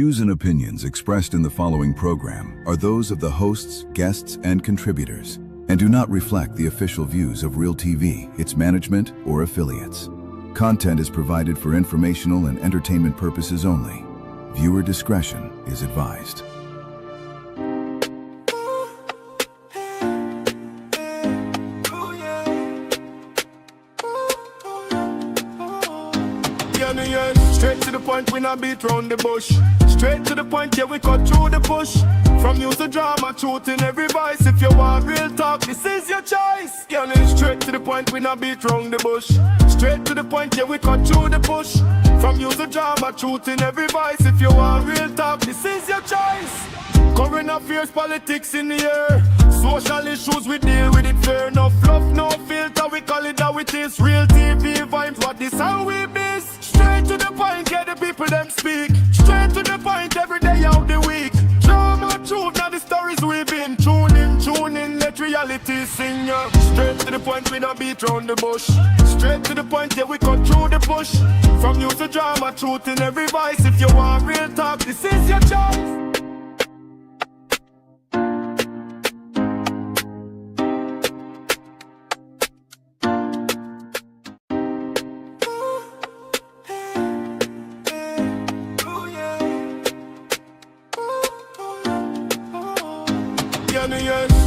views and opinions expressed in the following program are those of the hosts, guests, and contributors, and do not reflect the official views of Real TV, its management, or affiliates. Content is provided for informational and entertainment purposes only. Viewer discretion is advised. Straight to the point, we not beat round the bush. Straight to the point, yeah, we cut through the bush. From use to drama, truth in every voice. If you want real talk, this is your choice. Yeah, straight to the point, we not beat round the bush. Straight to the point, yeah, we cut through the bush. From use to drama, truth in every voice. If you want real talk, this is your choice. Current affairs, politics in the air. Social issues, we deal with it fair. No fluff, no filter, we call it how it is. Real TV vibes, what this how we be. Straight to the point, yeah, the people them speak. Straight to the point, every day of the week. Drama, truth, now the stories we've been. Tune in, let reality sing, yeah. Straight to the point, we don't beat round the bush. Straight to the point, yeah, we cut through the bush. From use to drama, truth in every voice. If you want real talk, this is your choice.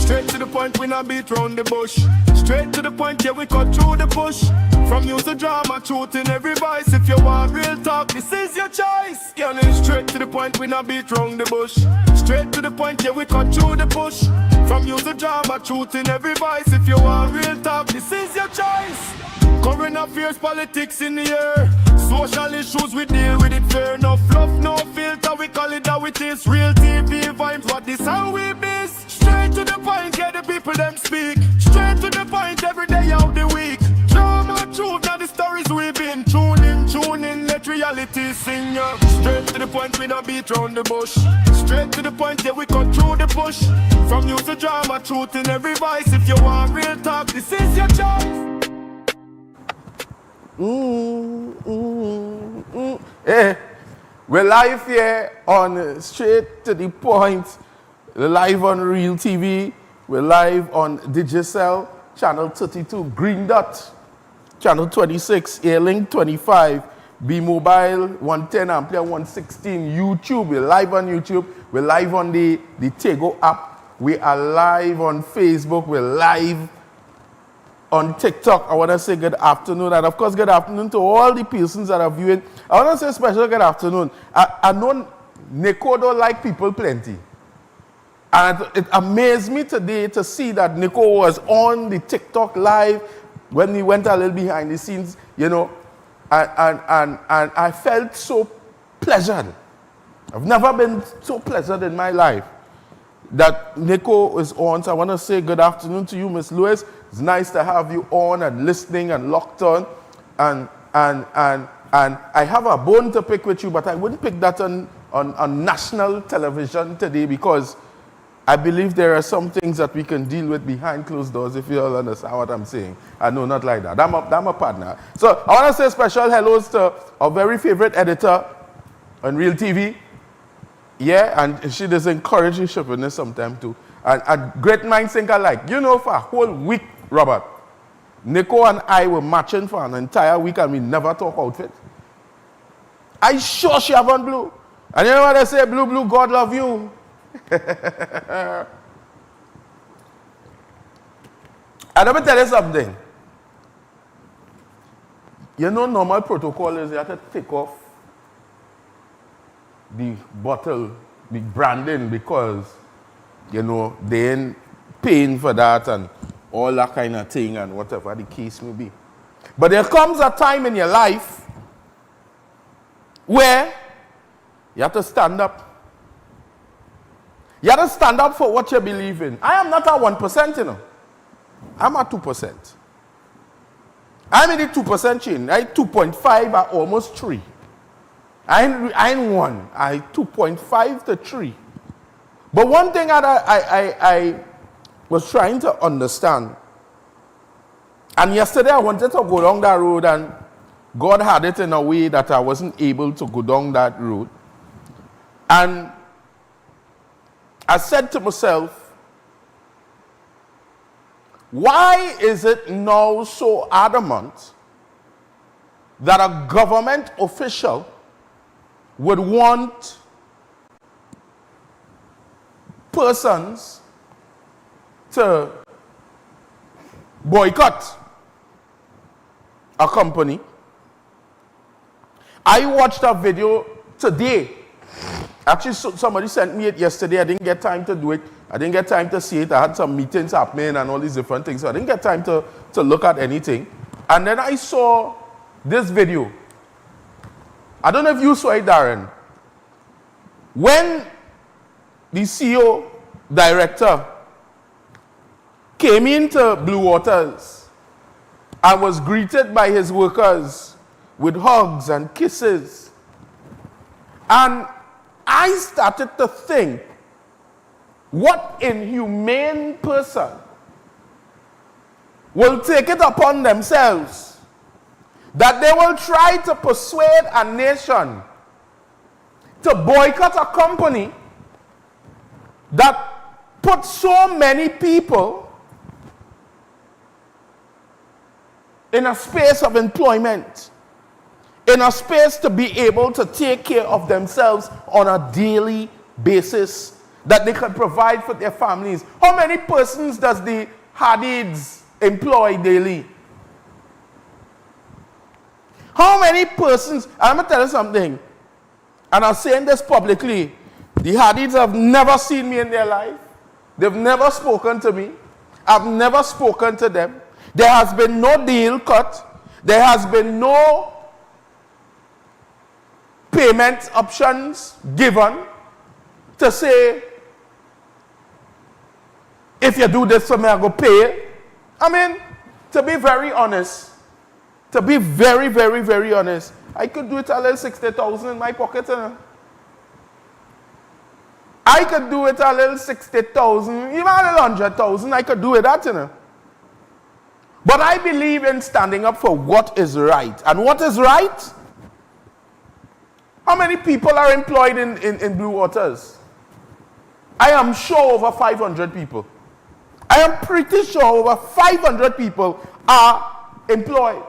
Straight to the point, we not beat round the bush. Straight to the point, yeah, we cut through the bush. From use to drama, truth in every voice. If you want real talk, this is your choice. Yeah, straight to the point, we not beat round the bush. Straight to the point, yeah, we cut through the bush. From use to drama, truth in every voice. If you want real talk, this is your choice. Current affairs, politics in the air. Social issues, we deal with it fair. No fluff, no filter, we call it how it is. Real TV vibes, what this how we be. Straight to the point, yeah, the people them speak. Straight to the point, every day of the week. Drama, truth, now the stories we've been. Tune in, let reality sing, yeah. Straight to the point, we don't beat round the bush. Straight to the point, yeah, we cut through the bush. From use to drama, truth in every voice. If you want real talk, this is your choice. Hey, we're live here on Straight to the Point. We're live on Real TV. We're live on Digicel, channel 32, Green Dot, channel 26, Airlink 25, B Mobile 110, Ampere 116, YouTube. We're live on YouTube. We're live on the Tego app. We are live on Facebook. We're live on TikTok. I want to say good afternoon, and of course good afternoon to all the persons that are viewing. I want to say special good afternoon. I know Nico don't like people plenty, and it amazed me today to see that Nico was on the TikTok live when he went a little behind the scenes, you know, and I felt so pleasured. I've never been so pleasured in my life that Nico is on. So I want to say good afternoon to you, Miss Lewis. It's nice to have you on and listening and locked on. And I have a bone to pick with you, but I wouldn't pick that on national television today because I believe there are some things that we can deal with behind closed doors, if you all understand what I'm saying. I know, not like that. I'm a partner. So I want to say special hellos to our very favorite editor on Real TV. Yeah, and she does encourage you shipping sometime too. And great minds think alike. You know, for a whole week, Robert, Nico and I were matching for an entire week and we never talk outfit. I sure she have on blue. And you know what they say, blue, God love you. And let me tell you something. You know, normal protocol is you have to take off the bottle, the branding, because, you know, they ain't paying for that and all that kind of thing and whatever the case may be. But there comes a time in your life where you have to stand up. You have to stand up for what you believe in. I am not a 1%, you know. I'm a 2%. I'm in the 2% chain. I 2.5 are almost 3. I ain't 1. I 2.5 to 3. But one thing that I was trying to understand, and yesterday I wanted to go down that road and God had it in a way that I wasn't able to go down that road. And I said to myself, why is it now so adamant that a government official would want persons to boycott a company? I watched a video today. Actually, somebody sent me it yesterday. I didn't get time to do it. I didn't get time to see it. I had some meetings happening and all these different things. So I didn't get time to look at anything. And then I saw this video. I don't know if you saw it, Darren. When the CEO director came into Blue Waters and was greeted by his workers with hugs and kisses, and I started to think, what inhumane person will take it upon themselves that they will try to persuade a nation to boycott a company that put so many people in a space of employment, in a space to be able to take care of themselves on a daily basis, that they can provide for their families. How many persons does the Hadids employ daily? How many persons? I'm going to tell you something, and I'm saying this publicly. The Hadids have never seen me in their life. They've never spoken to me. I've never spoken to them. There has been no deal cut. There has been no payment options given to say, if you do this for me, I go pay. I mean, to be very honest, to be very, very, very honest, I could do it a little 60,000 in my pocket. I could do it a little 60,000, even a little 100,000. I could do it that, But I believe in standing up for what is right. And what is right? How many people are employed in Blue Waters? I am sure over 500 people. I am pretty sure over 500 people are employed.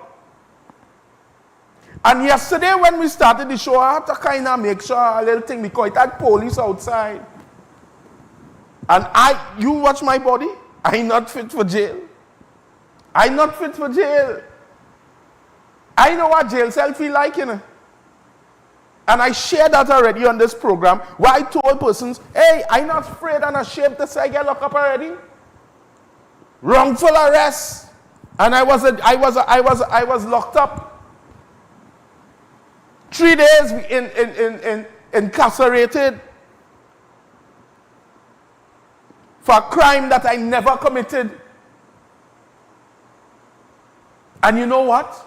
And yesterday when we started the show, I had to kind of make sure a little thing, because it had police outside. And you watch my body, I'm not fit for jail. I'm not fit for jail. I know what jail cell feel like, And I shared that already on this program, where I told persons, hey, I'm not afraid and ashamed to say I get locked up already. Wrongful arrest. And I was locked up. 3 days incarcerated for a crime that I never committed. And you know what?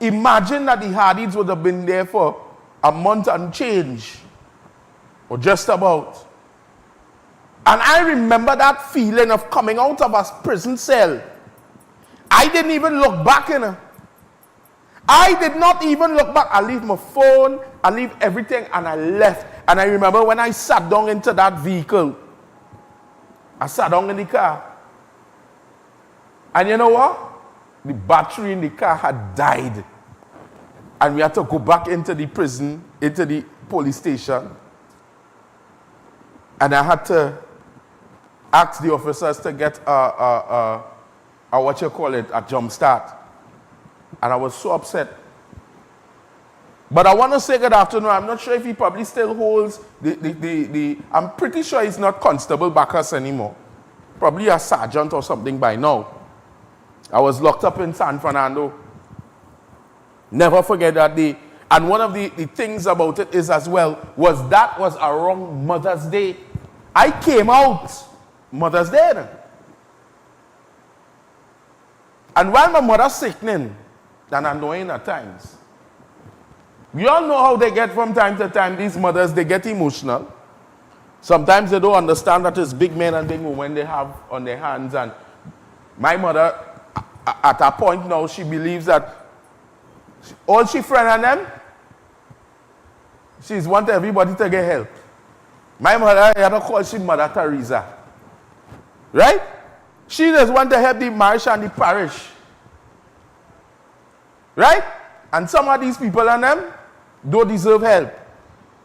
Imagine that the Hadids would have been there for a month and change, or just about. And I remember that feeling of coming out of a prison cell. I didn't even look back, I did not even look back. I leave my phone, I leave everything, and I left. And I remember when I sat down into that vehicle, I sat down in the car. And you know what? The battery in the car had died. And we had to go back into the prison, into the police station. And I had to ask the officers to get a jump start. And I was so upset. But I want to say good afternoon. I'm not sure if he probably still holds I'm pretty sure he's not Constable Bacchus anymore. Probably a sergeant or something by now. I was locked up in San Fernando. Never forget that day. And one of the things about it is as well, was around Mother's Day. I came out Mother's Day. And while my mother's sickening, and annoying at times, we all know how they get from time to time. These mothers, they get emotional. Sometimes they don't understand that it's big men and big women they have on their hands. And my mother, at a point now, she believes that all she friend and them, she's want everybody to get help. My mother, I had to call she Mother Teresa. Right? She just want to help the parish and the parish. Right? And some of these people and them don't deserve help.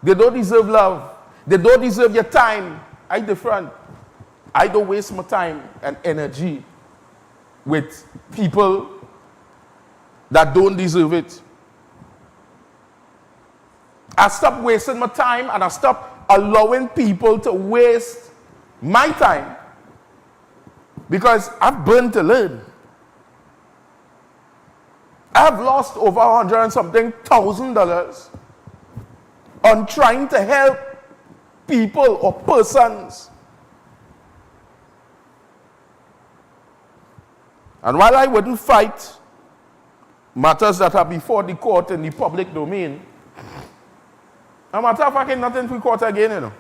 They don't deserve love. They don't deserve your time. I different. I don't waste my time and energy with people that don't deserve it. I stop wasting my time and I stop allowing people to waste my time because I've burned to learn. I've lost over $100 and something thousand on trying to help people or persons. And while I wouldn't fight matters that are before the court in the public domain, a matter of fact, nothing to court again, you know.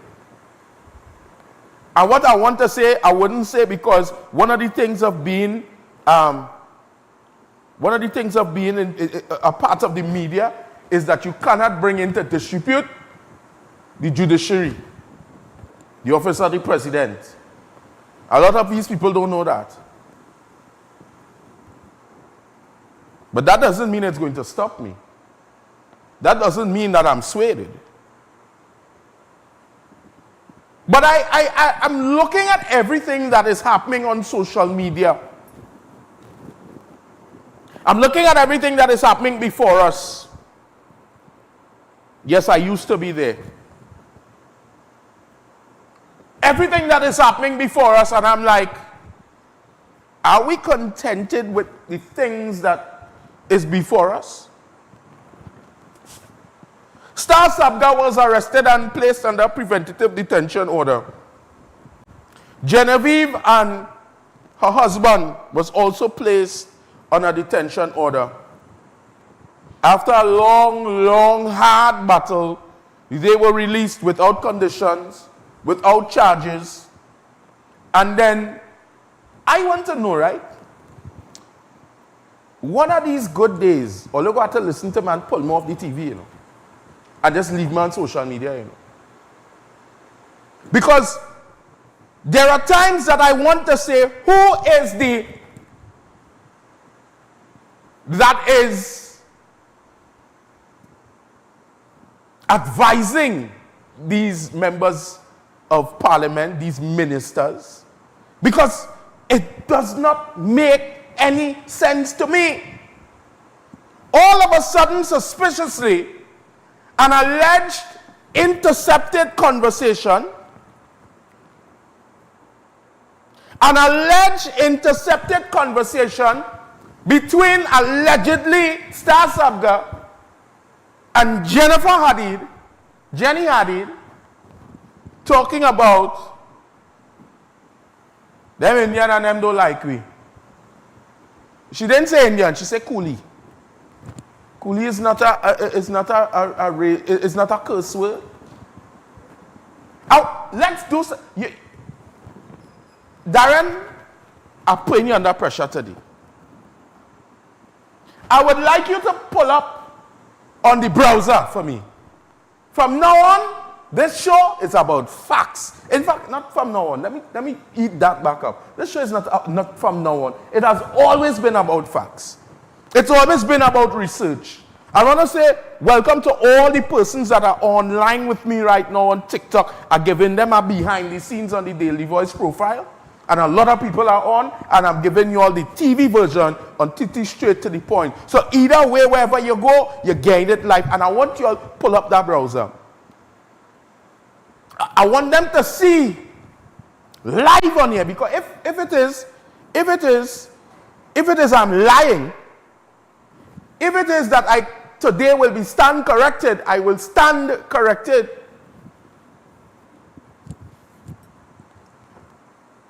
And what I want to say, I wouldn't say because one of the things of being a part of the media is that you cannot bring into dispute the judiciary, the office of the president. A lot of these people don't know that. But that doesn't mean it's going to stop me. That doesn't mean that I'm swayed. But I'm looking at everything that is happening on social media. I'm looking at everything that is happening before us. Yes, I used to be there. Everything that is happening before us, and I'm like, are we contented with the things that is before us? Star Sabga was arrested and placed under preventative detention order. Genevieve and her husband was also placed on a detention order. After a long, hard battle, they were released without conditions, without charges. And then, I want to know, right? One of these good days, all you got to listen to man pull me off the TV, you know. And just leave me on social media, you know. Because there are times that I want to say, who is that is advising these members of parliament, these ministers? Because it does not make any sense to me. All of a sudden, suspiciously, an alleged intercepted conversation, between allegedly Star Sabga and Jenny Hadid, talking about them Indian and them don't like we. She didn't say Indian, she said coolie. Coolie is not a curse word. Let's do so. Darren, I'm putting you under pressure today. I would like you to pull up on the browser for me. From now on, this show is about facts. In fact, not from now on. Let me eat that back up. This show is not from now on. It has always been about facts. It's always been about research. I want to say welcome to all the persons that are online with me right now on TikTok. I'm giving them a behind the scenes on the Daily Voice profile. And a lot of people are on, and I'm giving you all the TV version on TT Straight to the Point. So either way, wherever you go, you gain it live. And I want you all to pull up that browser. I want them to see live on here, because if it is I'm lying, if it is that I today will be stand corrected, I will stand corrected.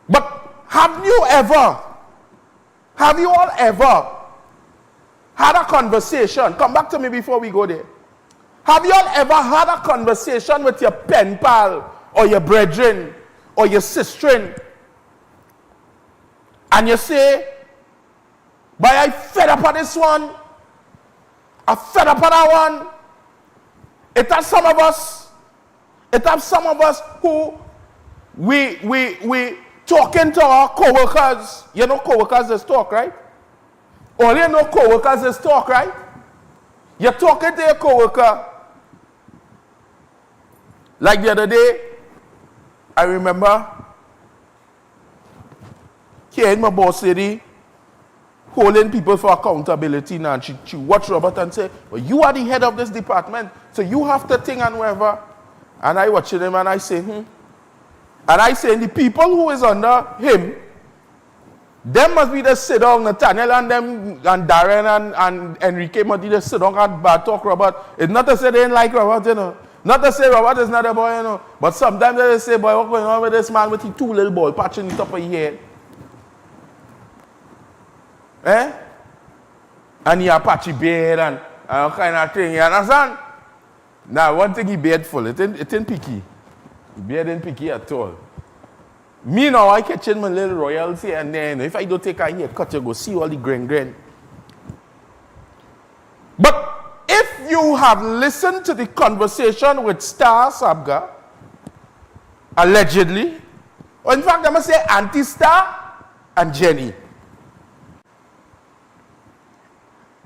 But have you all ever had a conversation? Come back to me before we go there. Have you all ever had a conversation with your pen pal or your brethren or your sister, and you say, but I fed up on this one, I fed up on that one. It has some of us who we talking to our co-workers. You know co-workers is talk, right? All you know co-workers is talk, right? You're talking to your co-worker. Like the other day, I remember here in my boss lady holding people for accountability now. And she watched Robert and say, well, you are the head of this department, so you have to think and whatever. And I watch him and I say, And I say, the people who is under him, them must be the sit down, Nathaniel and them, and Darren and Enrique must be the sit down and bad talk Robert. It's not to say they didn't like Robert, you know. Not to say Robert is not a boy, you know. But sometimes they say, boy, what's going on with this man with his 2 little ball patching the top of his head? And he a patchy beard and kind of thing, you understand? Now, one thing he beard full, it ain't picky. He beard ain't picky at all. Me now, I catch in my little royalty and then if I don't take a haircut, you go see all the grain. But if you have listened to the conversation with Star Sabga, allegedly, or in fact, I must say Anti-Star and Jenny,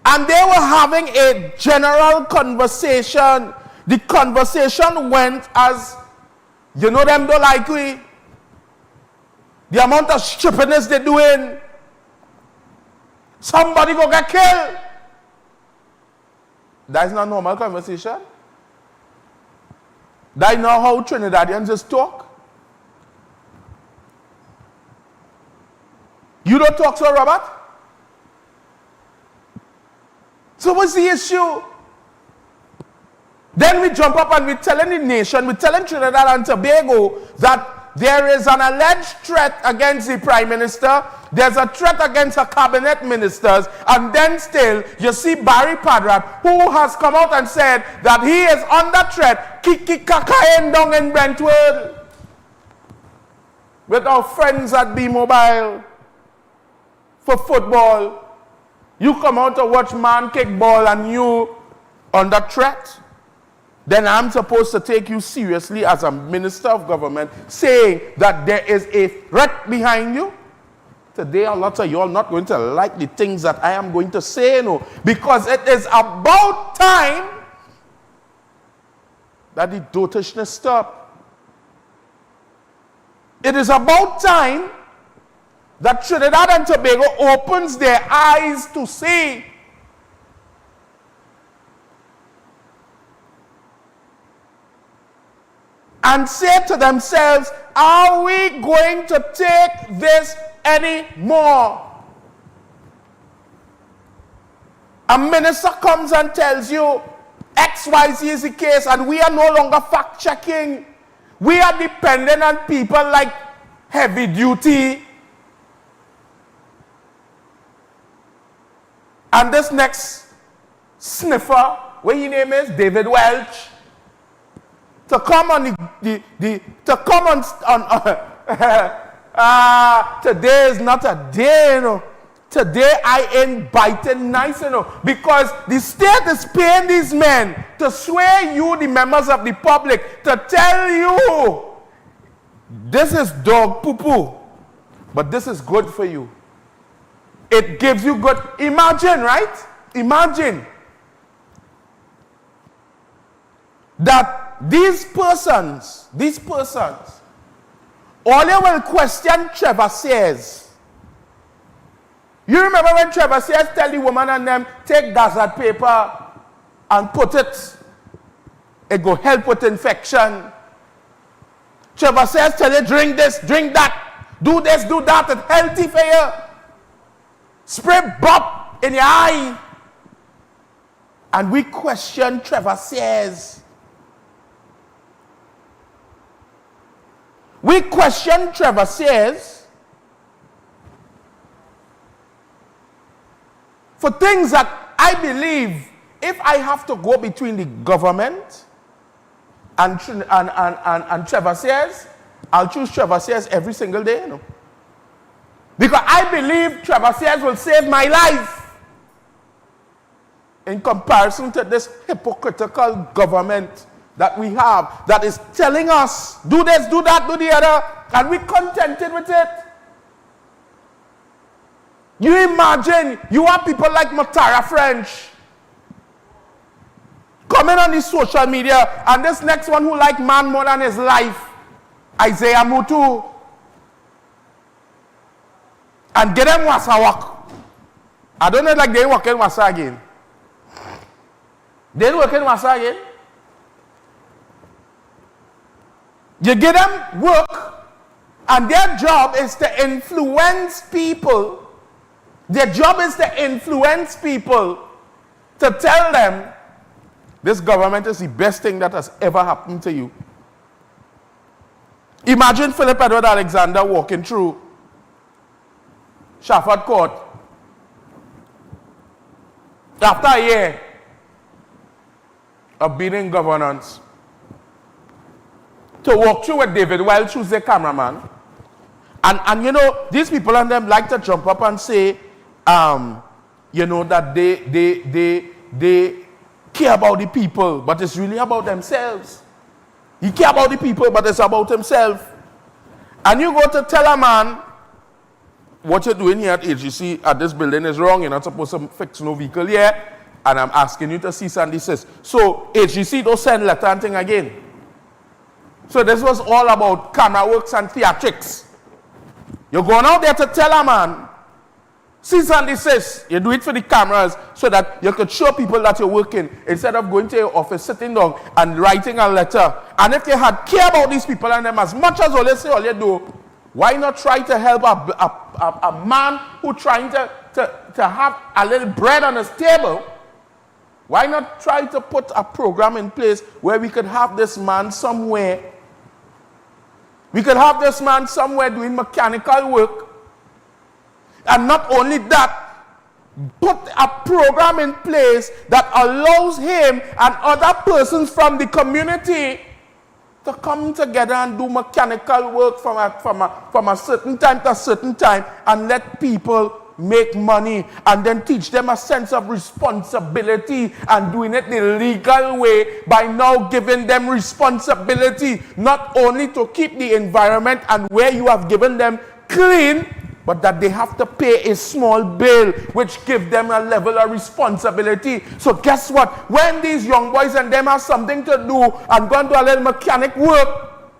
and they were having a general conversation. The conversation went as, you know them don't like we. The amount of stupidness they're doing. Somebody go get killed. That is not normal conversation. That is not how Trinidadians just talk. You don't talk so, Robert? So what's the issue? Then we jump up and we're telling the nation, we're telling Trinidad and Tobago that there is an alleged threat against the Prime Minister, there's a threat against her cabinet ministers, and then still you see Barry Padrat, who has come out and said that he is under threat, kiki-kakain down in Brentwood with our friends at B-Mobile for football. You come out to watch man kick ball and you under threat? Then I'm supposed to take you seriously as a minister of government saying that there is a threat behind you? Today, a lot of you are not going to like the things that I am going to say, no, because it is about time that the dotishness stop. It is about time that Trinidad and Tobago opens their eyes to see and say to themselves, are we going to take this anymore? A minister comes and tells you XYZ is the case and we are no longer fact-checking. We are dependent on people like Heavy Duty. And this next sniffer, what his name is, David Welch, to come on today is not a day, you know. Today I ain't biting nice, you know, because the state is paying these men to swear you, the members of the public, to tell you this is dog poo-poo, but this is good for you. It gives you good. Imagine, right? Imagine that these persons, all you will question Trevor Sears. You remember when Trevor Sears tell the woman and them, take gazette paper and put it. It go help with infection. Trevor Sears tell you, drink this, drink that, do this, do that, it's healthy for you. Spray bop in your eye. And we question Trevor Sears. We question Trevor Sears for things that I believe if I have to go between the government and Trevor Sears, I'll choose Trevor Sears every single day, you know. Because I believe Trevor Sears will save my life. in comparison to this hypocritical government that we have that is telling us, do this, do that, do the other, and we're contented with it. You imagine, you have people like Matara French coming on the social media, and this next one who like man more than his life, Isaiah Mutu, and get them wasa work. I don't know like they work in wasa again. They work in wasa again. You get them work, and their job is to influence people. Their job is to influence people to tell them this government is the best thing that has ever happened to you. Imagine Philip Edward Alexander walking through Shafford Court after a year of being in governance to walk through with David Welch, who's the cameraman. And you know, these people and them like to jump up and say, you know, that they care about the people, but it's really about themselves. He care about the people, but it's about himself. And you go to tell a man, what you're doing here at HGC, at this building is wrong. You're not supposed to fix no vehicle here. And I'm asking you to cease and desist. So HGC don't send letter and thing again. So this was all about camera works and theatrics. You're going out there to tell a man, cease and desist. You do it for the cameras so that you could show people that you're working instead of going to your office, sitting down and writing a letter. And if you had care about these people and them as much as all you do, why not try to help a man who trying to have a little bread on his table? Why not try to put a program in place where we could have this man somewhere? We could have this man somewhere doing mechanical work. And not only that, put a program in place that allows him and other persons from the community to come together and do mechanical work from a certain time to a certain time and let people make money and then teach them a sense of responsibility and doing it the legal way by now giving them responsibility not only to keep the environment and where you have given them clean, but that they have to pay a small bill which gives them a level of responsibility. So guess what? When these young boys and them have something to do and go and do a little mechanic work,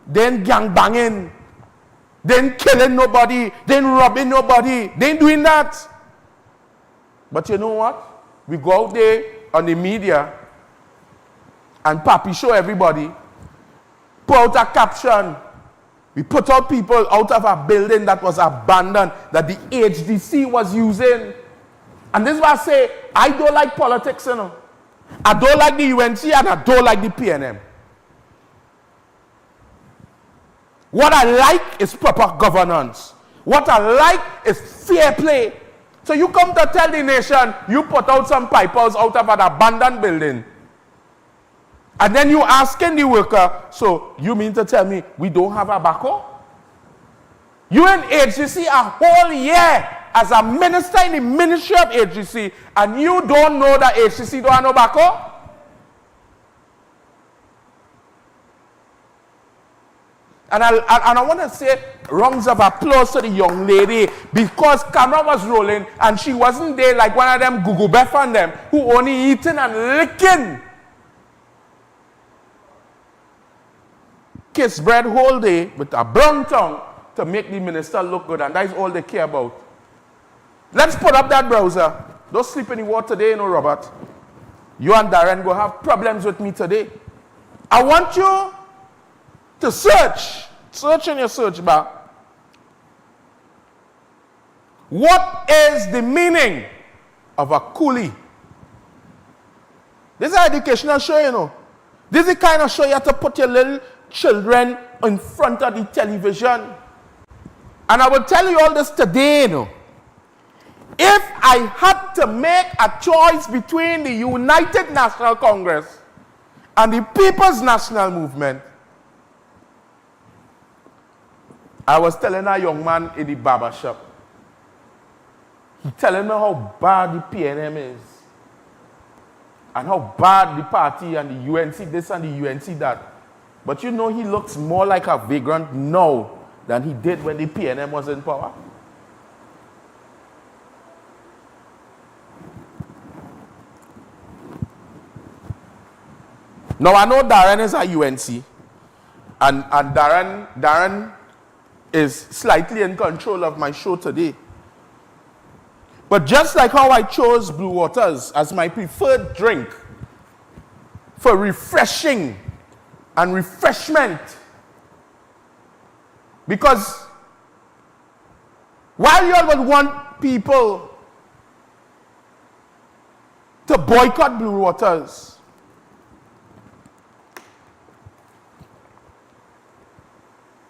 then gang banging, then killing nobody, then robbing nobody, they ain't doing that. But you know what? We go out there on the media and papi show everybody, put out a caption. We put out people out of a building that was abandoned, that the HDC was using. And this is why I say, I don't like politics, you know. I don't like the UNC and I don't like the PNM. What I like is proper governance. What I like is fair play. So you come to tell the nation, you put out some pipers out of an abandoned building. And then you asking the worker, so you mean to tell me we don't have a backhoe? You in HGC a whole year as a minister in the ministry of HGC, and you don't know that HGC don't have no backhoe? And I want to say rounds of applause to the young lady because camera was rolling and she wasn't there like one of them Google Beth and them who only eating and licking. Kiss bread whole day with a brown tongue to make the minister look good, and that is all they care about. Let's put up that browser. Don't sleep in the water today, you know, Robert. You and Darren go have problems with me today. I want you to search in your search bar. What is the meaning of a coolie? This is an educational show, you know. This is the kind of show you have to put your little children in front of the television. And I will tell you all this today, you know. If I had to make a choice between the United National Congress and the People's National Movement, I was telling a young man in the barber shop, he telling me how bad the PNM is. and how bad the party and the UNC this and the UNC that. But you know he looks more like a vagrant now than he did when the PNM was in power. Now I know Darren is a UNC, and Darren is slightly in control of my show today. But just like how I chose Blue Waters as my preferred drink for refreshing and refreshment, because while you all would want people to boycott Blue Waters,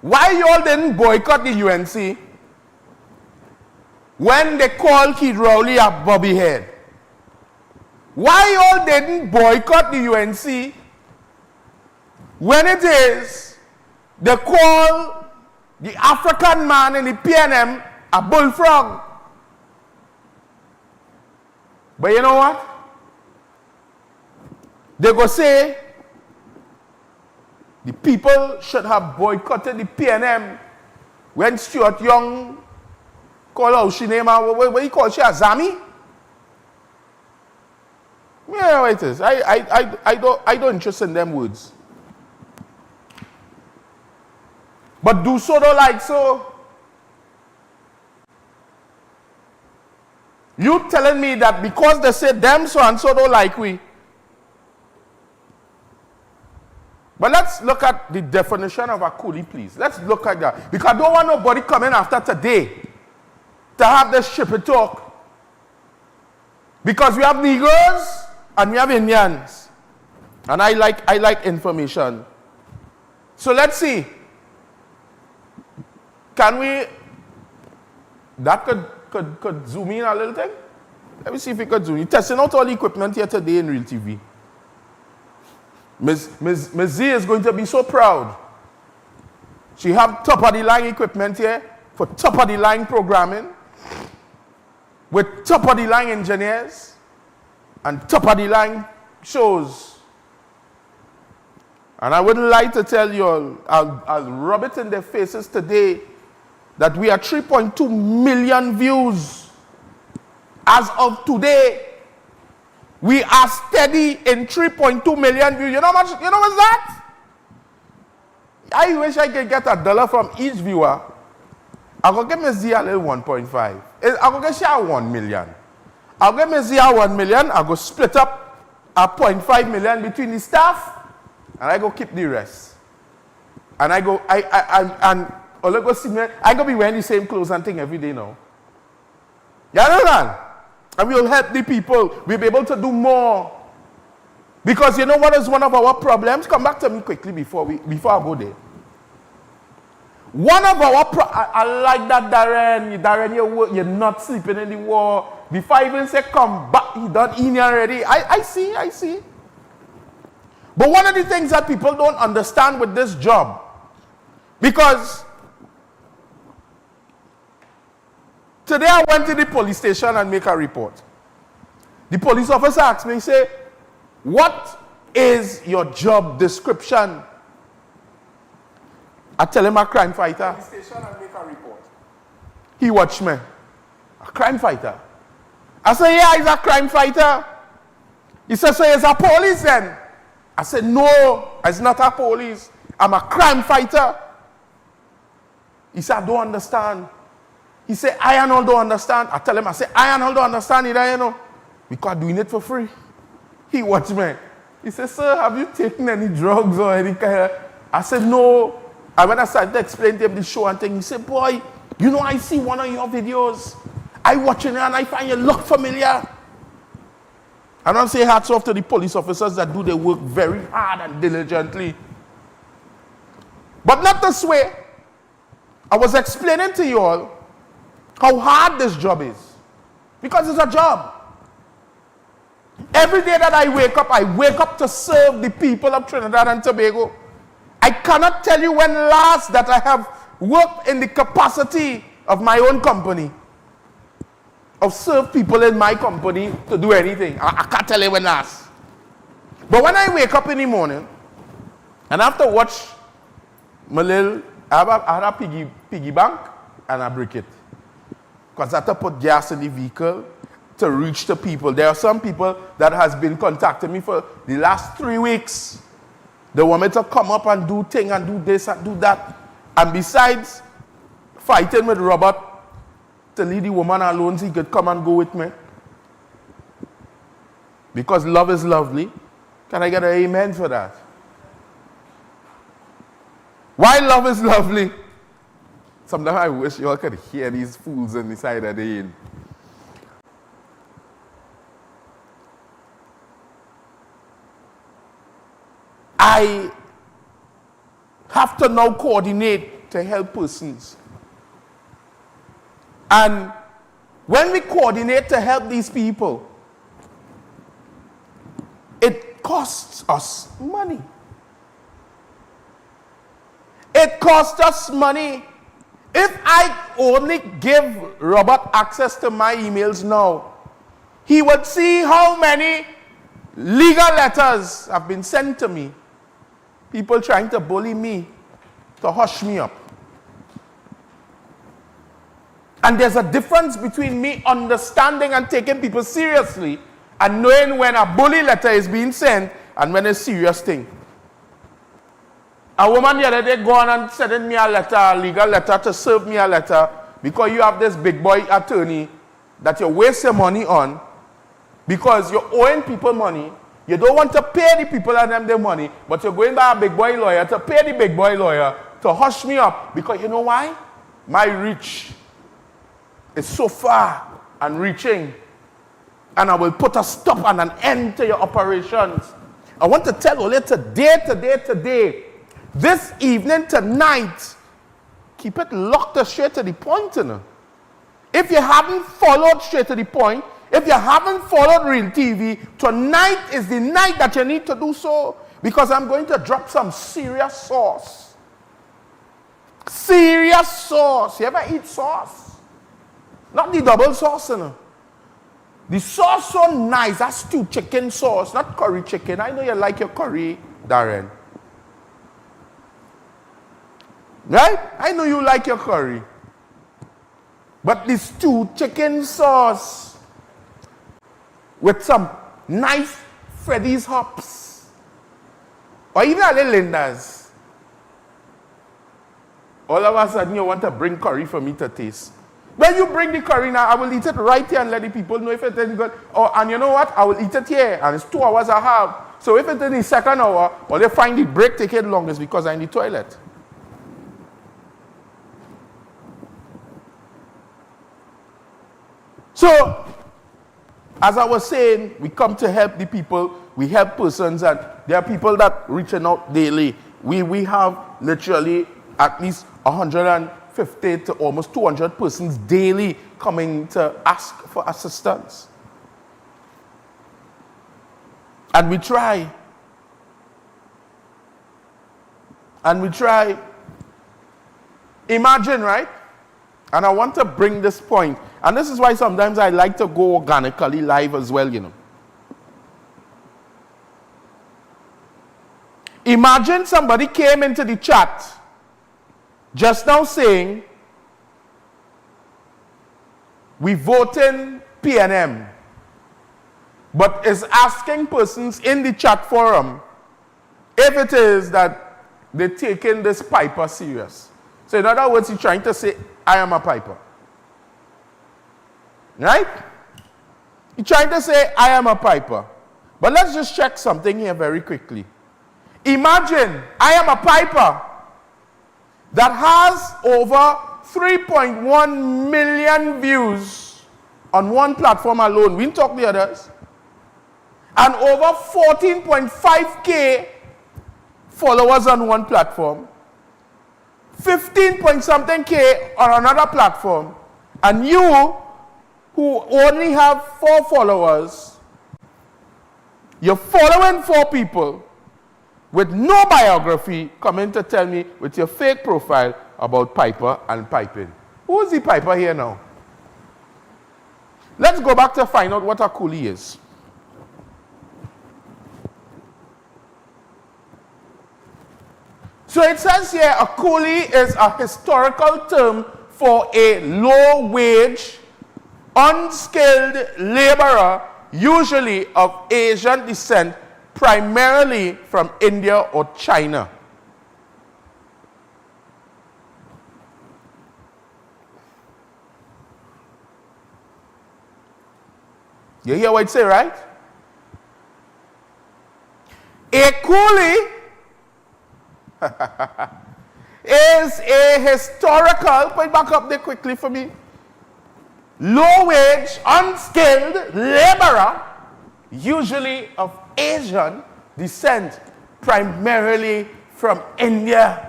why you all didn't boycott the UNC when they called Keith Rowley a bobby head? Why you all didn't boycott the UNC when it is they call the African man in the PNM a bullfrog? But you know what? They go say the people should have boycotted the PNM when Stuart Young called out she name her, what he called she a Zami? Yeah, it is. I don't interest in them words. But do so don't like so. You telling me that because they say them so and so don't like we. But let's look at the definition of a coolie, please. Let's look at that. Because I don't want nobody coming after today to have this ship talk. Because we have Negroes and we have Indians. And I like information. So let's see. Can we, that could zoom in a little thing? Let me see if we could zoom in. Testing out all the equipment here today in Real TV. Ms. Z is going to be so proud. She have top of the line equipment here for top of the line programming with top of the line engineers and top of the line shows. And I wouldn't like to tell you all, I'll rub it in their faces today that we are 3.2 million views as of today. We are steady in 3.2 million views. You know what's that? I wish I could get $1 from each viewer. I'm going to give Ms. Zia a little 1.5. I'm going to share 1 million. I'll give Ms. Zia 1 million. I'll go split up a 0.5 million between the staff. And I go keep the rest. And I go, all go see me, I go be wearing the same clothes and thing every day now. You understand? And we'll help the people. We'll be able to do more. Because you know what is one of our problems? Come back to me quickly before I go there. One of our I like that Darren, you're not sleeping in the war. Before I even say come back, he done in here already. I see. But one of the things that people don't understand with this job, because today I went to the police station and make a report. The police officer asked me, he said, what is your job description? I tell him a crime fighter. Police station and make a report. He watched me. A crime fighter. I said, yeah, he's a crime fighter. He said, so he's a police then? I said, no, it's not a police. I'm a crime fighter. He said, I don't understand. He said, I and all don't understand. I tell him, I say, I and all don't understand either, you know. Because I'm doing it for free. He watched me. He said, sir, have you taken any drugs or any kind of... I said, no. And when I started to explain to him the show and thing, he said, boy, you know, I see one of your videos. I watch it and I find you look familiar. I don't say hats off to the police officers that do their work very hard and diligently. But not this way. I was explaining to you all how hard this job is. Because it's a job. Every day that I wake up to serve the people of Trinidad and Tobago. I cannot tell you when last that I have worked in the capacity of my own company. Of serve people in my company to do anything. I can't tell you when last. But when I wake up in the morning, and I have to watch my little, I had a piggy bank, and I break it. Because I have to put gas in the vehicle to reach the people. There are some people that has been contacting me for the last 3 weeks. They want me to come up and do thing and do this and do that. And besides fighting with Robert to leave the woman alone so he could come and go with me. Because love is lovely. Can I get an amen for that? Why love is lovely? Sometimes I wish you all could hear these fools on the side of the inn. I have to now coordinate to help persons. And when we coordinate to help these people, it costs us money. It costs us money. If I only give Robert access to my emails now, he would see how many legal letters have been sent to me. People trying to bully me, to hush me up. And there's a difference between me understanding and taking people seriously and knowing when a bully letter is being sent and when it's a serious thing. A woman the other day gone and sending me a letter, a legal letter, to serve me a letter because you have this big boy attorney that you waste your money on because you're owing people money. You don't want to pay the people and them their money, but you're going by a big boy lawyer to pay the big boy lawyer to hush me up because you know why? My reach is so far and reaching, and I will put a stop and an end to your operations. I want to tell you today, this evening, tonight, keep it locked straight to the point. You know? If you haven't followed straight to the point, if you haven't followed Real TV, tonight is the night that you need to do so, because I'm going to drop some serious sauce. Serious sauce. You ever eat sauce? Not the double sauce, you know. The sauce so nice, that's stewed chicken sauce, not curry chicken. I know you like your curry, Darren. Right? I know you like your curry. But the stewed chicken sauce with some nice Freddy's hops, or even a little Linda's, all of a sudden you want to bring curry for me to taste. When you bring the curry now, I will eat it right here and let the people know if it is good. Oh, and you know what? I will eat it here, and it's 2 hours I have. So if it's in the second hour, or they find the break taking long, it's because I'm in the toilet. So, as I was saying, we come to help the people, we help persons, and there are people that reaching out daily. We have literally at least 150 to almost 200 persons daily coming to ask for assistance. And we try. And we try. Imagine, right? And I want to bring this point. And this is why sometimes I like to go organically live as well, you know. Imagine somebody came into the chat just now saying, we vote in PNM, but is asking persons in the chat forum if it is that they're taking this Piper serious. So in other words, he's trying to say, I am a Piper. Right? He's trying to say, I am a Piper. But let's just check something here very quickly. Imagine, I am a Piper that has over 3.1 million views on one platform alone. We didn't talk the others. And over 14.5K followers on one platform. 15 point something K on another platform. And you, who only have 4 followers, you're following 4 people with no biography coming to tell me with your fake profile about Piper and piping. Who is the Piper here now? Let's go back to find out what a coolie is. So it says here, a coolie is a historical term for a low-wage, unskilled laborer, usually of Asian descent, primarily from India or China. You hear what it say, right? A coolie is a historical, put it back up there quickly for me, low-wage, unskilled laborer, usually of Asian descent, primarily from India.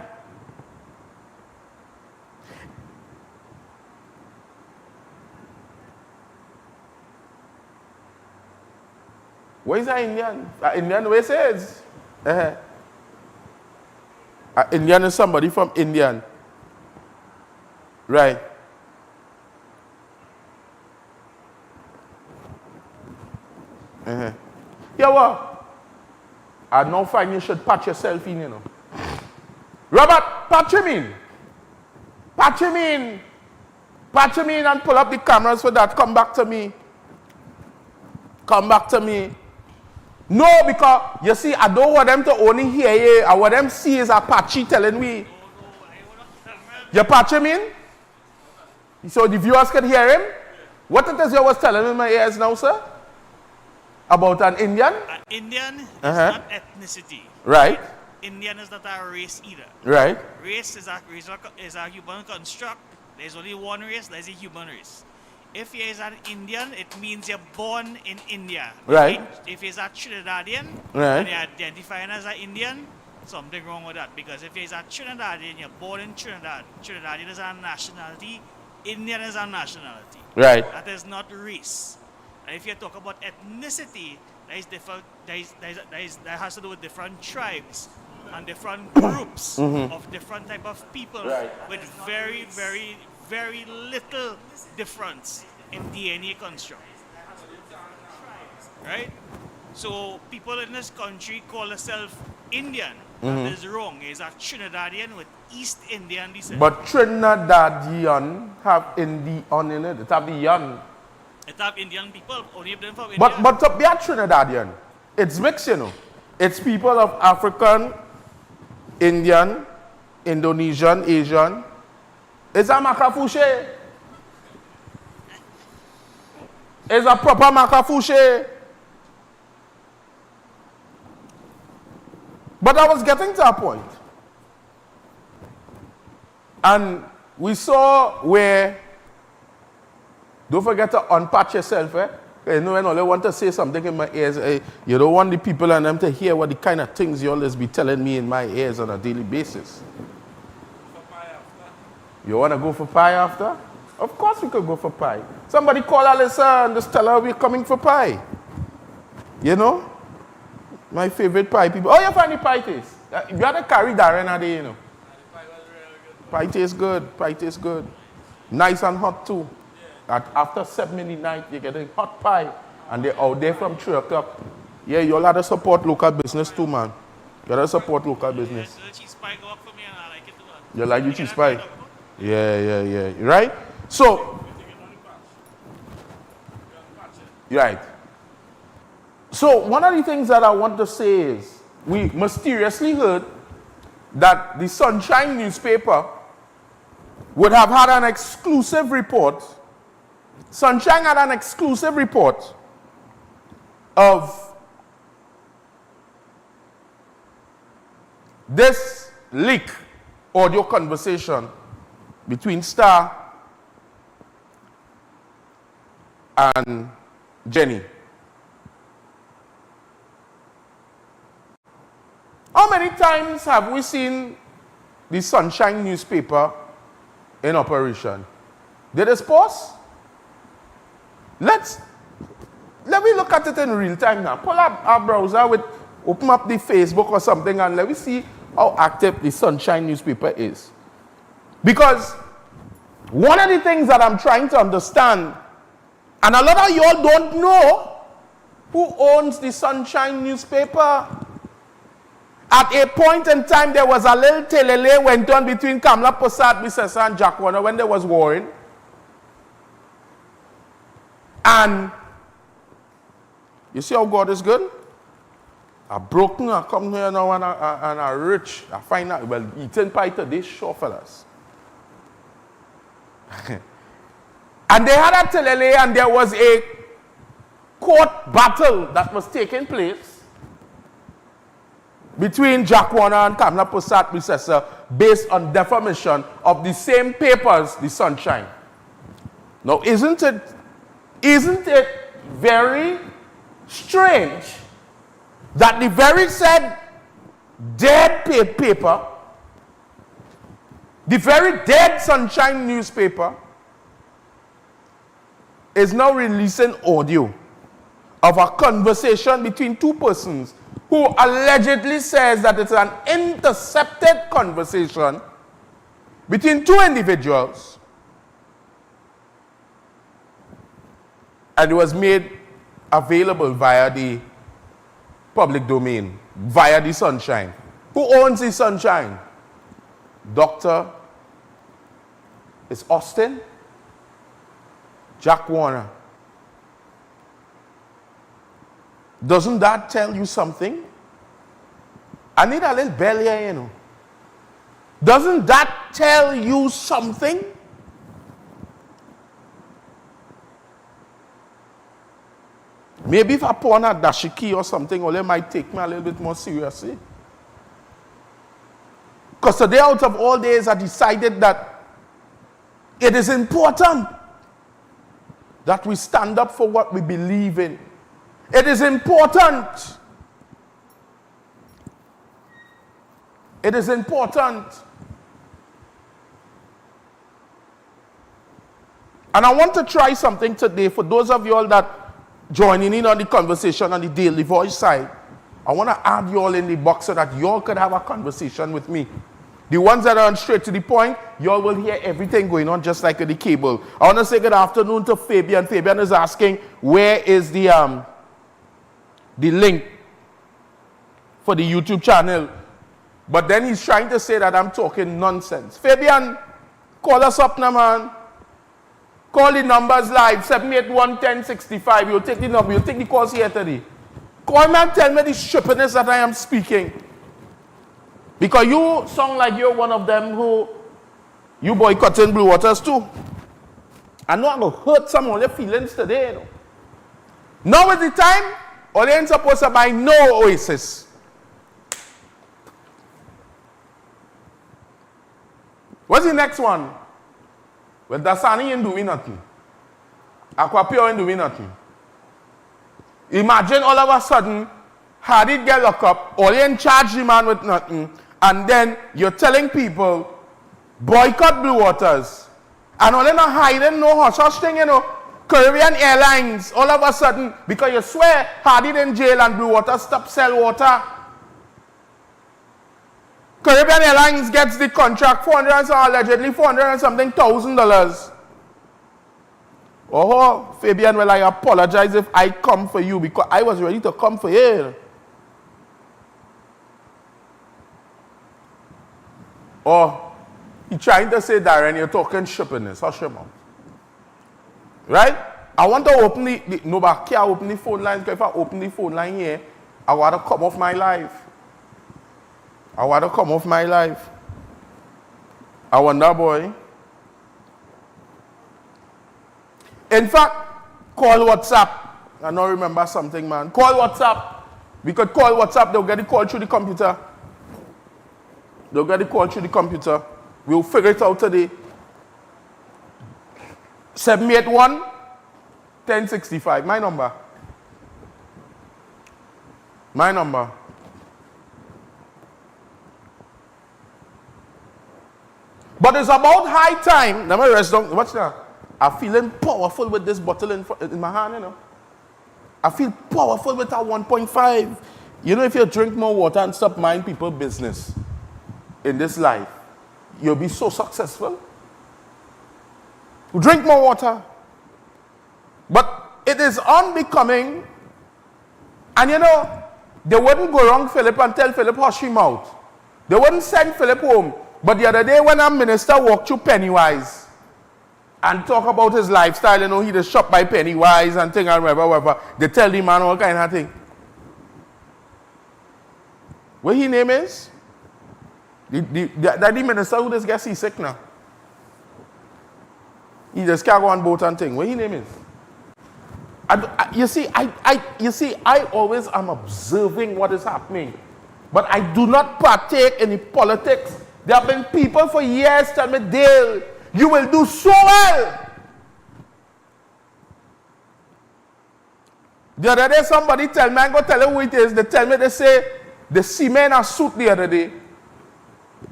Where is that Indian? Indian where it says? Indian is somebody from Indian. Right. Yeah, what? I don't find you should patch yourself in, you know. Robert, patch him in. Patch him in. Patch him in and pull up the cameras for that. Come back to me. Come back to me. No, because, you see, I don't want them to only hear you. I want them to see is Apache telling me. You patch him in? So the viewers can hear him? What it is you was telling me in my ears now, sir? About an Indian? An Indian is not ethnicity. Right. Indian is not a race either. Right. Race is a human construct. There's only one race, there's a human race. If you is an Indian, it means you're born in India. Right. If you're a Trinidadian, right, and you're identifying as an Indian, something wrong with that. Because if you're a Trinidadian, you're born in Trinidad. Trinidadian is a nationality. Indian is a nationality. Right. That is not race. And if you talk about ethnicity, that is different. That has to do with different tribes and different groups of different type of people with very, very, very little difference in DNA construct. Right? So people in this country call themselves Indian. That is wrong. It's a Trinidadian with East Indian descent. But Trinidadian have Indian in it. It have the yan. It have Indian people, only of them from India. But to be a Trinidadian, it's mixed, you know. It's people of African, Indian, Indonesian, Asian. It's a Makafushe. It's a proper Makafushe. But I was getting to a point. And we saw where, don't forget to unpatch yourself, eh? You know, when all I want to say something in my ears, you don't want the people and them to hear what the kind of things you always be telling me in my ears on a daily basis. You want to go for pie after? Of course we could go for pie. Somebody call Alyssa and just tell her we're coming for pie. You know? My favorite pie people. Oh, you find the pie taste? You got to carry Darren a day, you know. Pie tastes good. Pie tastes good. Nice and hot too. After 7 in the night, you're getting hot pie. And they're out there from 3 o'clock. Yeah, you all have to support local business too, man. You got to support local business. The cheese pie go up for me and I like it too. You like the cheese pie? Yeah. Right? So, right. So, one of the things that I want to say is, we mysteriously heard that the Sunshine newspaper would have had an exclusive report. Sunshine had an exclusive report of this leak audio conversation between Star and Jenny. How many times have we seen the Sunshine newspaper in operation? Did it pause? Let me look at it in real time now. Pull up our browser, open up the Facebook or something, and let me see how active the Sunshine newspaper is. Because one of the things that I'm trying to understand, and a lot of y'all don't know who owns the Sunshine newspaper. At a point in time, there was a little telele went on between Kamla Persad Bissessar and Jack Warner when there was warring. And you see how God is good? I broken, I come here now and I rich. I find out, well, eating pie today, sure, fellas. And they had a telele and there was a court battle that was taking place between Jack Warner and Kamla Persad Bissessar based on defamation of the same papers, The Sunshine. Now, isn't it very strange that the very said dead paper, the very dead Sunshine newspaper, is now releasing audio of a conversation between two persons who allegedly says that it's an intercepted conversation between two individuals, and it was made available via the public domain, via The Sunshine. Who owns The Sunshine? It's Austin, Jack Warner. Doesn't that tell you something? I need a little bell here, you know. Doesn't that tell you something? Maybe if I put on a dashiki or something, or they might take me a little bit more seriously. Because today, out of all days, I decided that it is important that we stand up for what we believe in. It is important. It is important. And I want to try something today for those of you all that joining in on the conversation on the Daily Voice side. I want to add you all in the box so that you all could have a conversation with me. The ones that are on straight to the point, you all will hear everything going on just like the cable. I want to say good afternoon to Fabian. Fabian is asking, where is the link for the YouTube channel? But then he's trying to say that I'm talking nonsense. Fabian, call us up now, man. Call the numbers live, 781-1065. You'll take the number, you'll take the calls here today. Call me and tell me the stupidness that I am speaking. Because you sound like you're one of them who, you boycotting Blue Waters too. I know I'm going to hurt some of your feelings today. You know. Now is the time, or they ain't supposed to buy no Oasis. What's the next one? Well, Dasani ain't doing nothing. Aquapure ain't doing nothing. Imagine all of a sudden, Hadid get locked up, or they ain't charge the man with nothing, and then you're telling people, boycott Blue Waters. And all they not hiding no hush thing, you know. Caribbean Airlines, all of a sudden, because you swear Hadid in jail and Blue Waters stop sell water. Caribbean Airlines gets the contract, allegedly $400 and something thousand. Oh, Fabian, well, I apologize if I come for you because I was ready to come for you. Oh, he trying to say, Darren, you're talking shippiness. Hush your mouth. Right? I want to open no, but I can't open the phone lines because if I open the phone line here, I want to come off my life. I wonder, boy. In fact, call WhatsApp. I don't remember something, man. Call WhatsApp. We could call WhatsApp. They'll get the call through the computer. We'll figure it out today. 781-1065. My number. But it's about high time. Let me rest down. Watch that. I'm feeling powerful with this bottle in my hand, you know. I feel powerful with a 1.5. You know, if you drink more water and stop mind people's business in this life, you'll be so successful. Drink more water. But it is unbecoming. And you know, They wouldn't go around Philip and tell Philip hush him out. They wouldn't send Philip home. But the other day when a minister walked through Pennywise and talk about his lifestyle, you know, he just shop by Pennywise and thing and whatever, they tell the man all kind of thing. What his name is? The minister who just gets seasick now. He just can't go on boat and thing. What his name is? You see, I always am observing what is happening. But I do not partake in the politics. There have been people for years tell me, Dale, you will do so well. The other day somebody tell me, I'm going to tell you who it is. They tell me, they say, they see me in a suit the other day.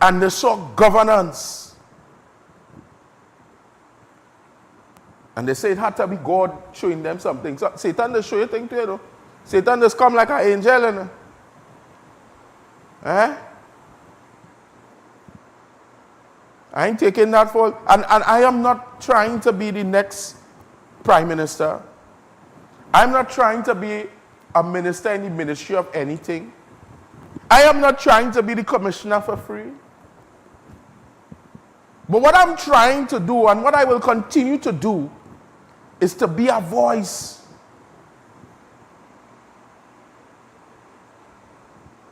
And they saw governance. And they say it had to be God showing them something. So Satan just show you things to you, know. Satan just come like an angel, you know. I ain't taking that for, and I am not trying to be the next prime minister. I'm not trying to be a minister in the ministry of anything. I am not trying to be the commissioner for free. But what I'm trying to do, and what I will continue to do, is to be a voice.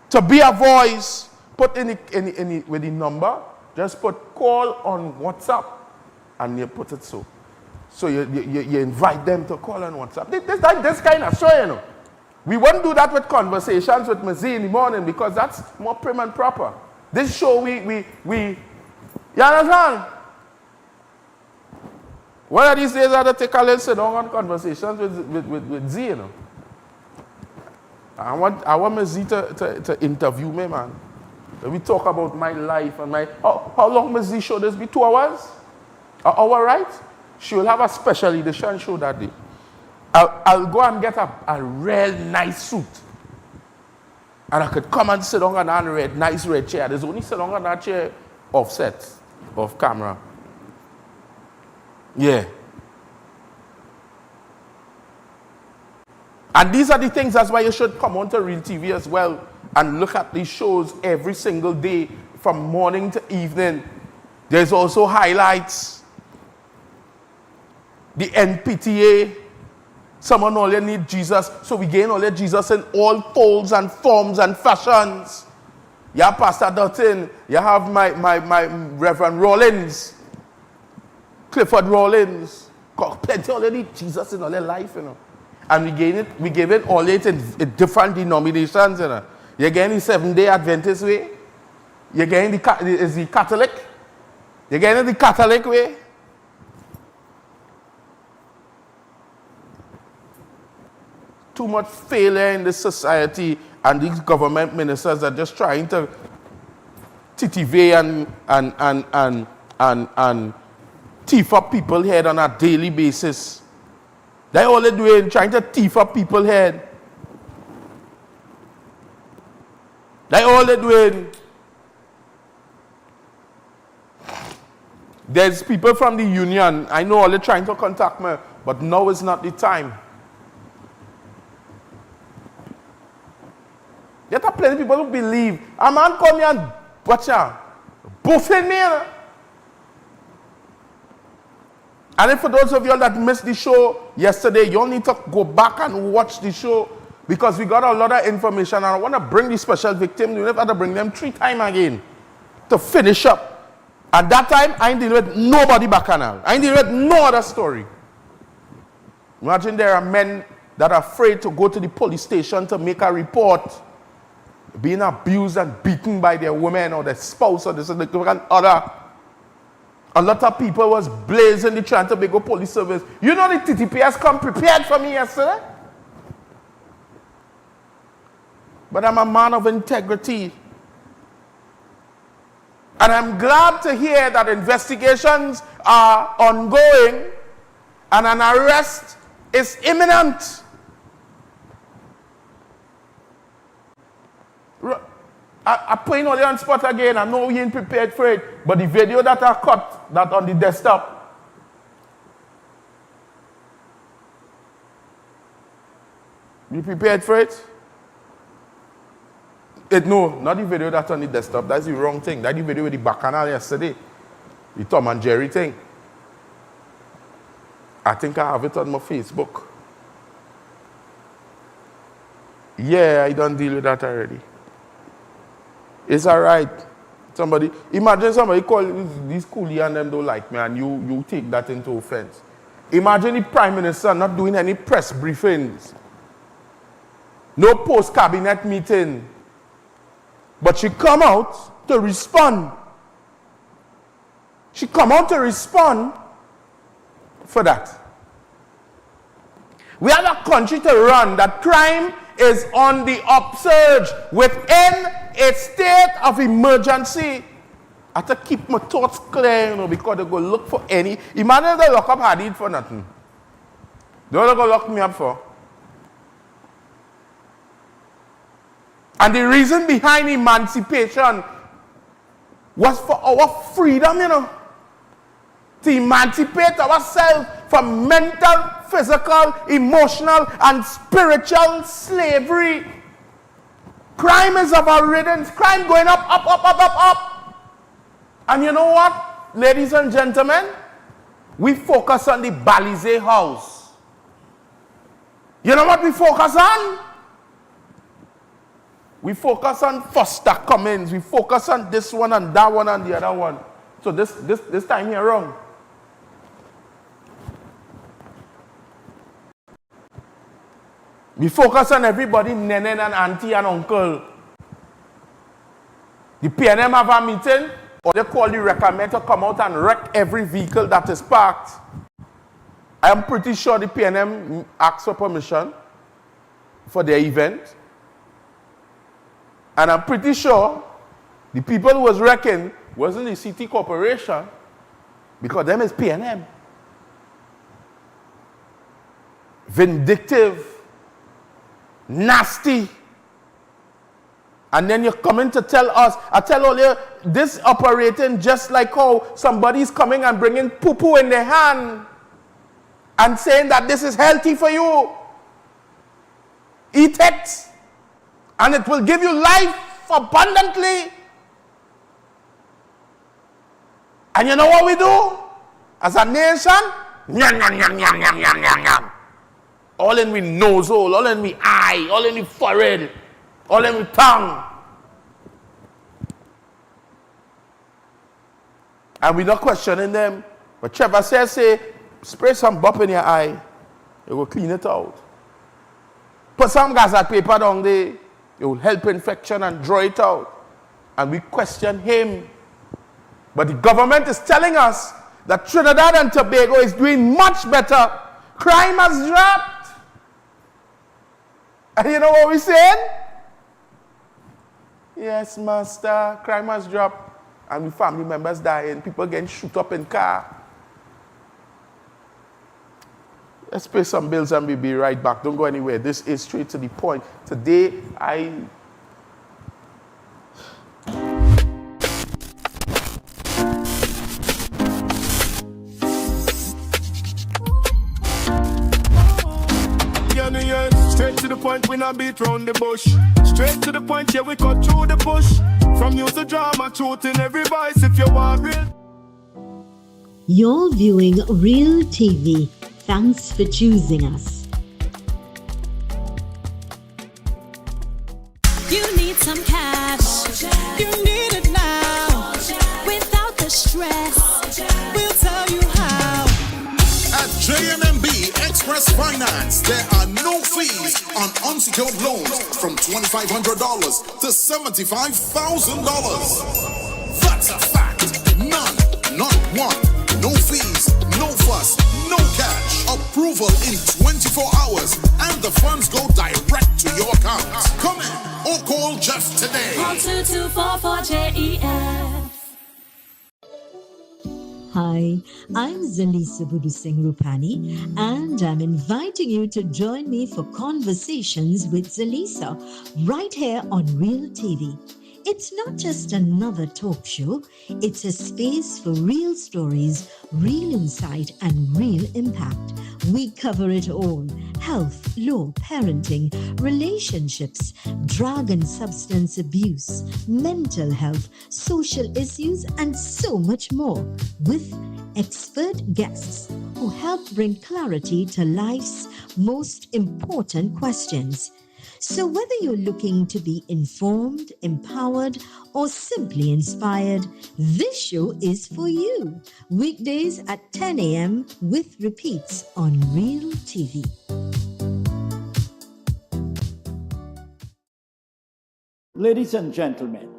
To be a voice. Put with the number, just put call on WhatsApp, and you put it so. So you invite them to call on WhatsApp. This kind of show, you know. We won't do that with conversations with Mazie in the morning because that's more prim and proper. This show, we you understand? One of these days I have to take a little sit down on conversations with Z, you know. I want Mazie to interview me, man. We talk about my life and my... How long Mazie show this be? 2 hours? An hour, right? She will have a special edition show that day. I'll go and get a real nice suit. And I could come and sit down on that nice red chair. There's only sit down on that chair offset of camera. Yeah. And these are the things, that's why you should come on to Real TV as well and look at these shows every single day from morning to evening. There's also highlights. The NPTA. Someone only need Jesus, so we gain only Jesus in all folds and forms and fashions. You have Pastor Dutton, you have my Reverend Rollins, Clifford Rollins. Plenty already Jesus in all their life, you know. And we gave it all it in different denominations, you know. You're getting the Seventh-day Adventist way. You're getting the Catholic. You're getting the Catholic way. Too much failure in this society, and these government ministers are just trying to titivate and thief up people's head on a daily basis. That's all they're doing, trying to thief up people's head. That's all they're doing. There's people from the union, I know all they're trying to contact me, but now is not the time. There are plenty of people who believe. A man come here and watch out, buffing me. And if for those of you that missed the show yesterday, you all need to go back and watch the show because we got a lot of information and I want to bring the special victims. We have to bring them 3 times again to finish up. At that time, I ain't dealing with nobody bacchanal. I ain't dealing with no other story. Imagine there are men that are afraid to go to the police station to make a report, being abused and beaten by their women or their spouse or their significant other. A lot of people was blazing the Trinidad and Tobago Police Service. You know the TTPS come prepared for me yesterday? But I'm a man of integrity. And I'm glad to hear that investigations are ongoing and an arrest is imminent. I put in all on spot again. I know we ain't prepared for it. But the video that I cut, that on the desktop, you prepared for it? No, not the video that's on the desktop. That's the wrong thing. That's the video with the bacchanal yesterday. The Tom and Jerry thing. I think I have it on my Facebook. Yeah, I don't deal with that already. It's all right. Imagine somebody call these coolie and them don't like me and you take that into offense. Imagine the Prime Minister not doing any press briefings. No post-cabinet meeting. But she come out to respond. She come out to respond for that. We have a country to run. That crime is on the upsurge within a state of emergency. I have to keep my thoughts clear, because they go look for any. Imagine they lock up Hadid for nothing. They don't go lock me up for. And the reason behind emancipation was for our freedom, to emancipate ourselves from mental, physical, emotional, and spiritual slavery. Crime is of our riddance. Crime going up, up, up, up, up, up. And you know what, ladies and gentlemen? We focus on the Balize house. You know what we focus on? We focus on Foster Cummins. We focus on this one and that one and the other one. So this time here wrong. We focus on everybody, nene and auntie and uncle. The PNM have a meeting, or they call the recommend to come out and wreck every vehicle that is parked. I am pretty sure the PNM asked for permission for their event. And I'm pretty sure the people who was wrecking wasn't the city corporation, because them is PNM. Vindictive, nasty. And then you're coming to tell us, I tell all you, this operating just like how somebody's coming and bringing poo-poo in their hand and saying that this is healthy for you. Eat it. And it will give you life abundantly. And you know what we do? As a nation? Nyam, nyam, nyam, nyam, nyam, nyam, nyam, nyam. All in with nose hole, all in with eye, all in with forehead, all in with tongue. And we're not questioning them. But Trevor says, say, spray some bop in your eye. It will clean it out. Put some gazette paper down there. It will help infection and draw it out. And we question him. But the government is telling us that Trinidad and Tobago is doing much better. Crime has dropped. And you know what we're saying? Yes, master, crime has dropped. And we family members dying, people getting shoot up in car. Let's pay some bills and we'll be right back. Don't go anywhere. This is straight to the point. Today, straight to the point, we not beat round the bush. Straight to the point, yeah, we cut through the bush. From news to drama, truth in every voice. If you want real. You're viewing Real TV. Thanks for choosing us. You need some cash. You need it now. Without the stress, we'll tell you how. At JNMB Express Finance, there are no fees on unsecured loans from $2,500 to $75,000. That's a fact. None, not one. No fees, no fuss, no cash. Approval in 24 hours, and the funds go direct to your account. Come in or call Jeff today. Call 2244-JEF. Hi, I'm Zalisa Budu Singh Rupani, and I'm inviting you to join me for Conversations with Zalisa right here on Real TV. It's not just another talk show, it's a space for real stories, real insight, and real impact. We cover it all: health, law, parenting, relationships, drug and substance abuse, mental health, social issues, and so much more, with expert guests who help bring clarity to life's most important questions. So whether you're looking to be informed, empowered, or simply inspired, this show is for you. Weekdays at 10 a.m. with repeats on Real TV. Ladies and gentlemen,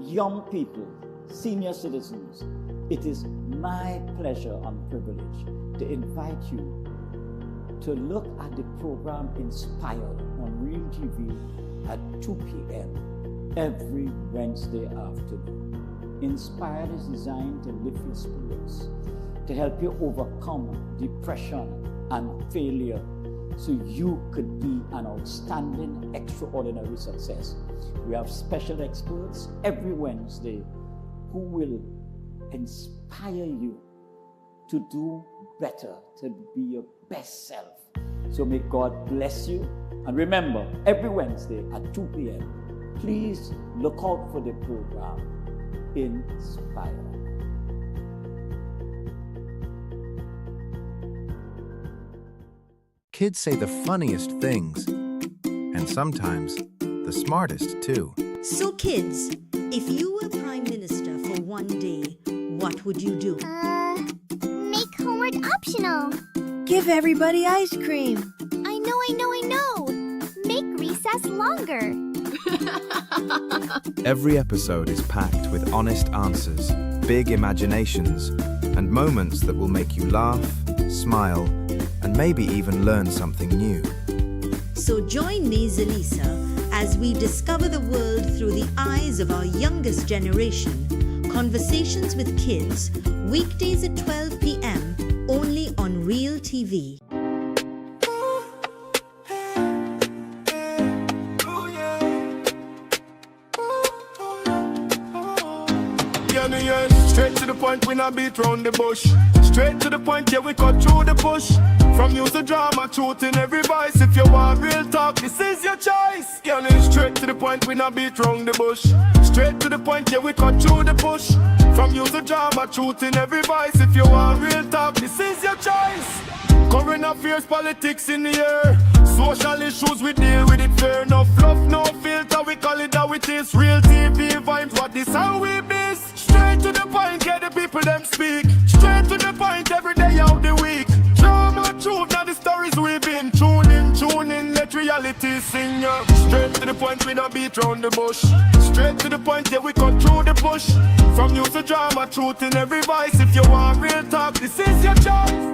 young people, senior citizens, it is my pleasure and privilege to invite you to look at the program Inspired on Real TV at 2 p.m. every Wednesday afternoon. Inspired is designed to lift your spirits, to help you overcome depression and failure so you could be an outstanding, extraordinary success. We have special experts every Wednesday who will inspire you to do better, to be your best self. So may God bless you. And remember, every Wednesday at 2 p.m., please look out for the program Inspire. Kids say the funniest things, and sometimes the smartest too. So kids, if you were Prime Minister for one day, what would you do? Make homework optional. Give everybody ice cream. I know. Make recess longer. Every episode is packed with honest answers, big imaginations, and moments that will make you laugh, smile, and maybe even learn something new. So join me, Zelisa, as we discover the world through the eyes of our youngest generation. Conversations with Kids, weekdays at 12 p.m. only on Real TV. Straight to the point, we not beat round the bush. Straight to the point, yeah, we cut through the push. From news to drama, truth in every voice. If you want real talk, this is your choice. Yeah, straight to the point, we not beat round the bush. Straight to the point, yeah, we cut through the push. From news to drama, truth in every voice. If you want real talk, this is your choice. Current affairs, politics in the air. Social issues, we deal with it fair. No fluff, no filter, we call it how it is. Real TV vibes, what this how we be. Straight to the point, get the people them speak. Straight to the point, every day of the week. Drama, truth, now the stories we've been. Tune in, let reality sing ya. Straight to the point, we don't beat round the bush. Straight to the point, yeah, we cut through the push. From news to drama, truth in every voice. If you want real talk, this is your choice.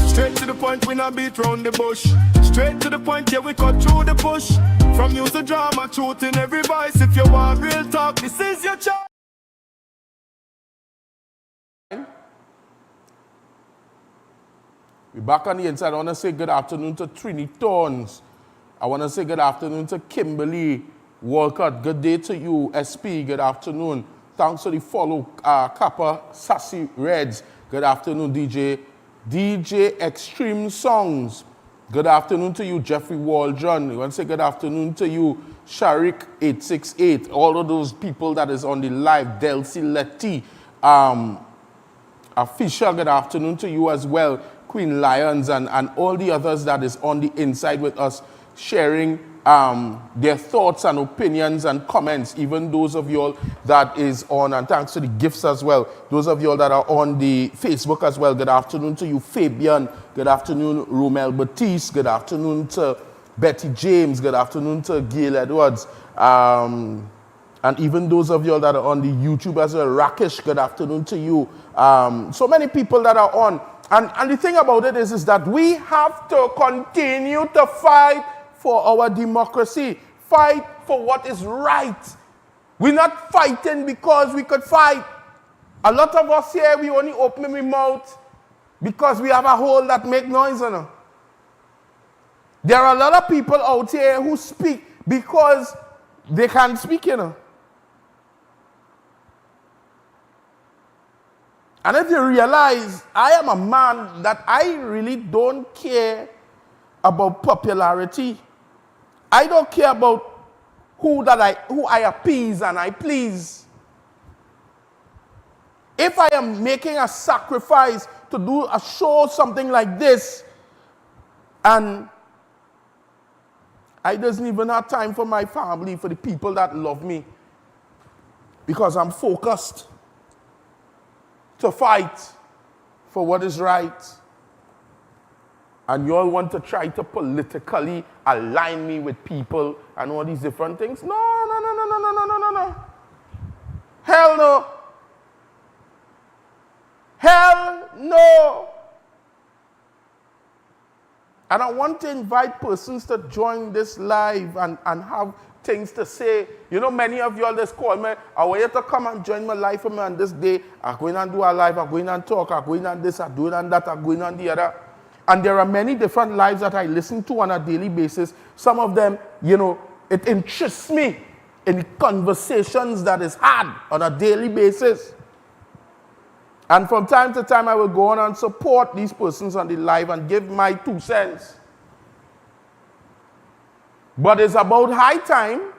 Straight to the point, we not beat round the bush. Straight to the point, yeah, we cut through the push. From news to drama, truth in every voice. If you want real talk, this is your choice. We're back on the inside. I want to say good afternoon to Trini Tones. I want to say good afternoon to Kimberly Walcott. Good day to you, SP. Good afternoon. Thanks for the follow, Kappa Sassy Reds. Good afternoon, DJ Extreme Songs. Good afternoon to you, Jeffrey Waldron. I want to say good afternoon to you, Sharik868. All of those people that is on the live, Delcy Letty. Fisher, good afternoon to you as well. Queen Lions and all the others that is on the inside with us, sharing their thoughts and opinions and comments, even those of y'all that is on, and thanks to the gifts as well, those of y'all that are on the Facebook as well. Good afternoon to you, Fabian. Good afternoon, Romel Batiste. Good afternoon to Betty James. Good afternoon to Gail Edwards. And even those of y'all that are on the YouTube as well. Rakesh, good afternoon to you. So many people that are on. And the thing about it is that we have to continue to fight for our democracy, fight for what is right. We're not fighting because we could fight. A lot of us here, we only open our mouth because we have a hole that make noise. You know? There are a lot of people out here who speak because they can't speak, you know. And if you realize, I am a man that I really don't care about popularity. I don't care about who I appease and I please. If I am making a sacrifice to do a show, something like this, and I doesn't even have time for my family, for the people that love me, because I'm focused to fight for what is right. And you all want to try to politically align me with people and all these different things. No. Hell no. Hell no. And I want to invite persons to join this live and have things to say. You know, many of you all just call me, I want you to come and join my live for me on this day. I'm going and do a live, I'm going and talk, I'm going on this, I'm doing on that, I'm going on the other. And there are many different lives that I listen to on a daily basis. Some of them, you know, it interests me in conversations that is had on a daily basis. And from time to time, I will go on and support these persons on the live and give my 2 cents. But it's about high time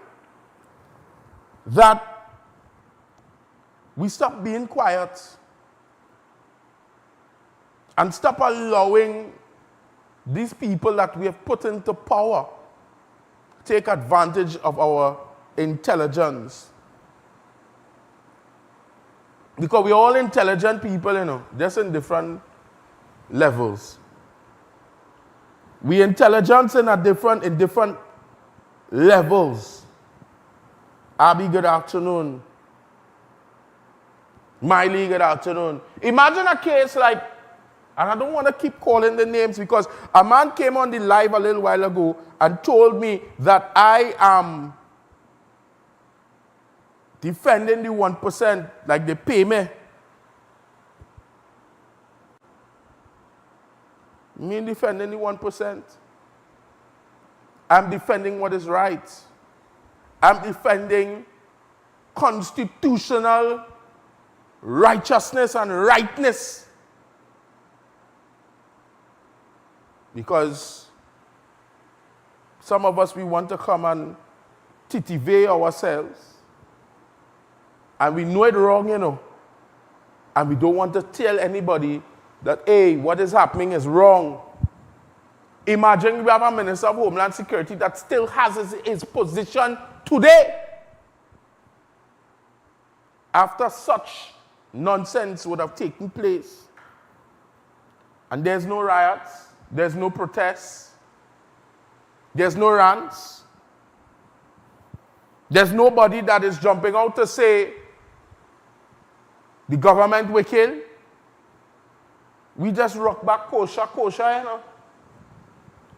that we stop being quiet and stop allowing these people that we have put into power take advantage of our intelligence. Because we're all intelligent people, you know, just in different levels. We intelligence in different levels. Abby, good afternoon. Miley, good afternoon. Imagine a case like, and I don't want to keep calling the names because a man came on the live a little while ago and told me that I am defending the 1%, like they pay me. Me defending the 1%. I'm defending what is right. I'm defending constitutional righteousness and rightness. Because some of us, we want to come and titivate ourselves. And we know it wrong, you know. And we don't want to tell anybody that, hey, what is happening is wrong. Imagine we have a Minister of Homeland Security that still has his position today. After such nonsense would have taken place. And there's no riots, there's no protests, there's no rants. There's nobody that is jumping out to say the government wicked. We just rock back kosher, you know.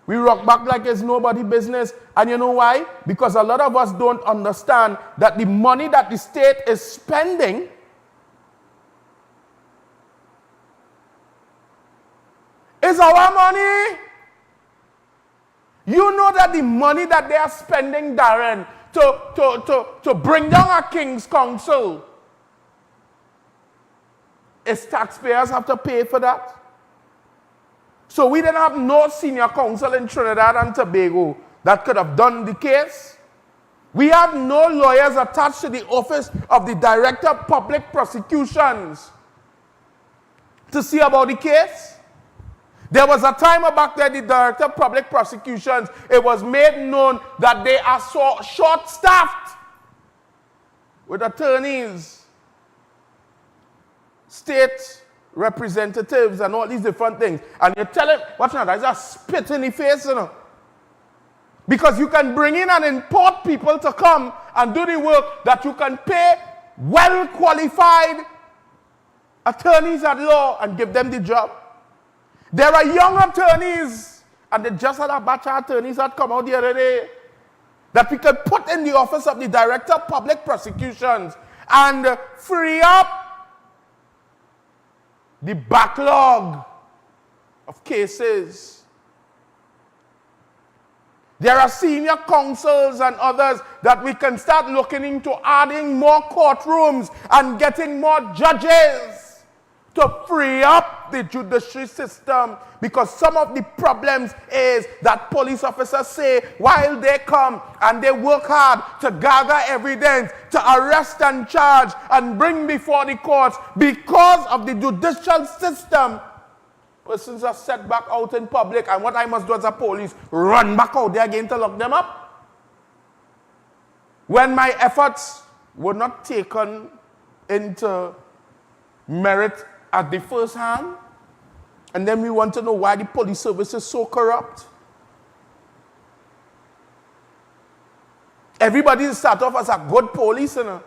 We rock back like it's nobody's business. And you know why? Because a lot of us don't understand that the money that the state is spending is our money. You know that the money that they are spending, Darren, to bring down a King's Council, is taxpayers have to pay for that. So we didn't have no senior counsel in Trinidad and Tobago that could have done the case. We have no lawyers attached to the office of the Director of Public Prosecutions to see about the case. There was a time back there, the Director of Public Prosecutions, it was made known that they are so short-staffed with attorneys, state representatives, and all these different things. And you tell him, watch now, that's a spit in the face, you know. Because you can bring in and import people to come and do the work that you can pay well-qualified attorneys at law and give them the job. There are young attorneys, and they just had a batch of attorneys that come out the other day. that we could put in the office of the Director of Public Prosecutions and free up the backlog of cases. There are senior counsels and others that we can start looking into adding more courtrooms and getting more judges to free up the judiciary system, because some of the problems is that police officers say while they come and they work hard to gather evidence, to arrest and charge and bring before the courts, because of the judicial system, persons are set back out in public, and what I must do as a police, run back out there again to lock them up. When my efforts were not taken into merit at the first hand, and then we want to know why the police service is so corrupt. Everybody start off as a good police, you know?